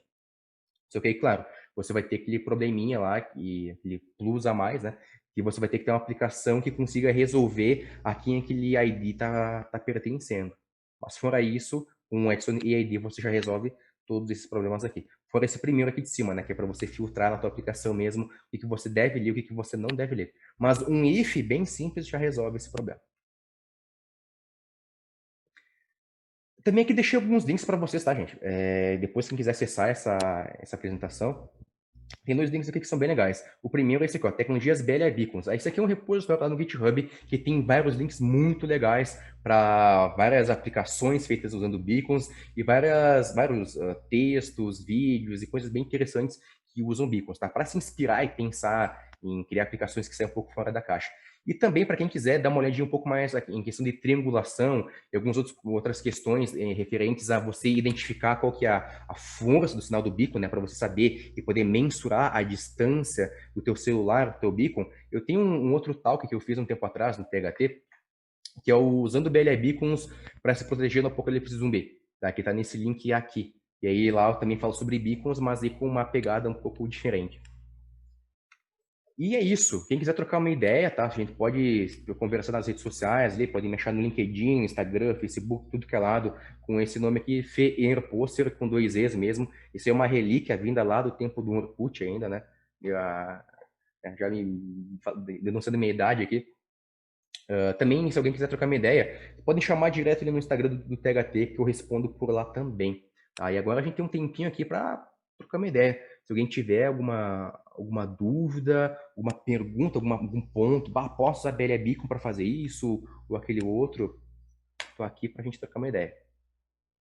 S1: Só que aí, claro, você vai ter aquele probleminha lá, aquele plus a mais, né? Que você vai ter que ter uma aplicação que consiga resolver a quem aquele ID tá pertencendo. Mas fora isso, com o Edson EID você já resolve todos esses problemas aqui. Fora esse primeiro aqui de cima, né? Que é para você filtrar na tua aplicação mesmo o que você deve ler e o que você não deve ler. Mas um if bem simples já resolve esse problema. Também aqui deixei alguns links para vocês, tá, gente? Depois, quem quiser acessar essa apresentação, tem dois links aqui que são bem legais. O primeiro é esse aqui, ó, Tecnologias BLE Beacons. Esse aqui é um repositório lá no GitHub que tem vários links muito legais para várias aplicações feitas usando beacons e vários textos, vídeos e coisas bem interessantes que usam beacons, tá? Para se inspirar e pensar em criar aplicações que saiam um pouco fora da caixa. E também para quem quiser dar uma olhadinha um pouco mais aqui, em questão de triangulação e algumas outras questões referentes a você identificar qual que é a força do sinal do beacon, né, para você saber e poder mensurar a distância do teu celular, do teu beacon. Eu tenho um outro talk que eu fiz um tempo atrás no THT, que é o usando BLE Beacons para se proteger do apocalipse zumbi, tá? Que está nesse link aqui. E aí lá eu também falo sobre beacons, mas aí com uma pegada um pouco diferente. E é isso. Quem quiser trocar uma ideia, tá? A gente pode conversar nas redes sociais, ali, pode me achar no LinkedIn, Instagram, Facebook, tudo que é lado, com esse nome aqui, Poster, com 2 Es mesmo. Isso é uma relíquia vinda lá do tempo do Orkut ainda, né? Já me denunciando minha idade aqui. Também, se alguém quiser trocar uma ideia, podem chamar direto ali no Instagram do THT, que eu respondo por lá também. Tá? E agora a gente tem um tempinho aqui para trocar uma ideia. Se alguém tiver alguma dúvida, alguma pergunta, algum ponto, posso usar Belia Beacon para fazer isso ou aquele outro, estou aqui para a gente trocar uma ideia.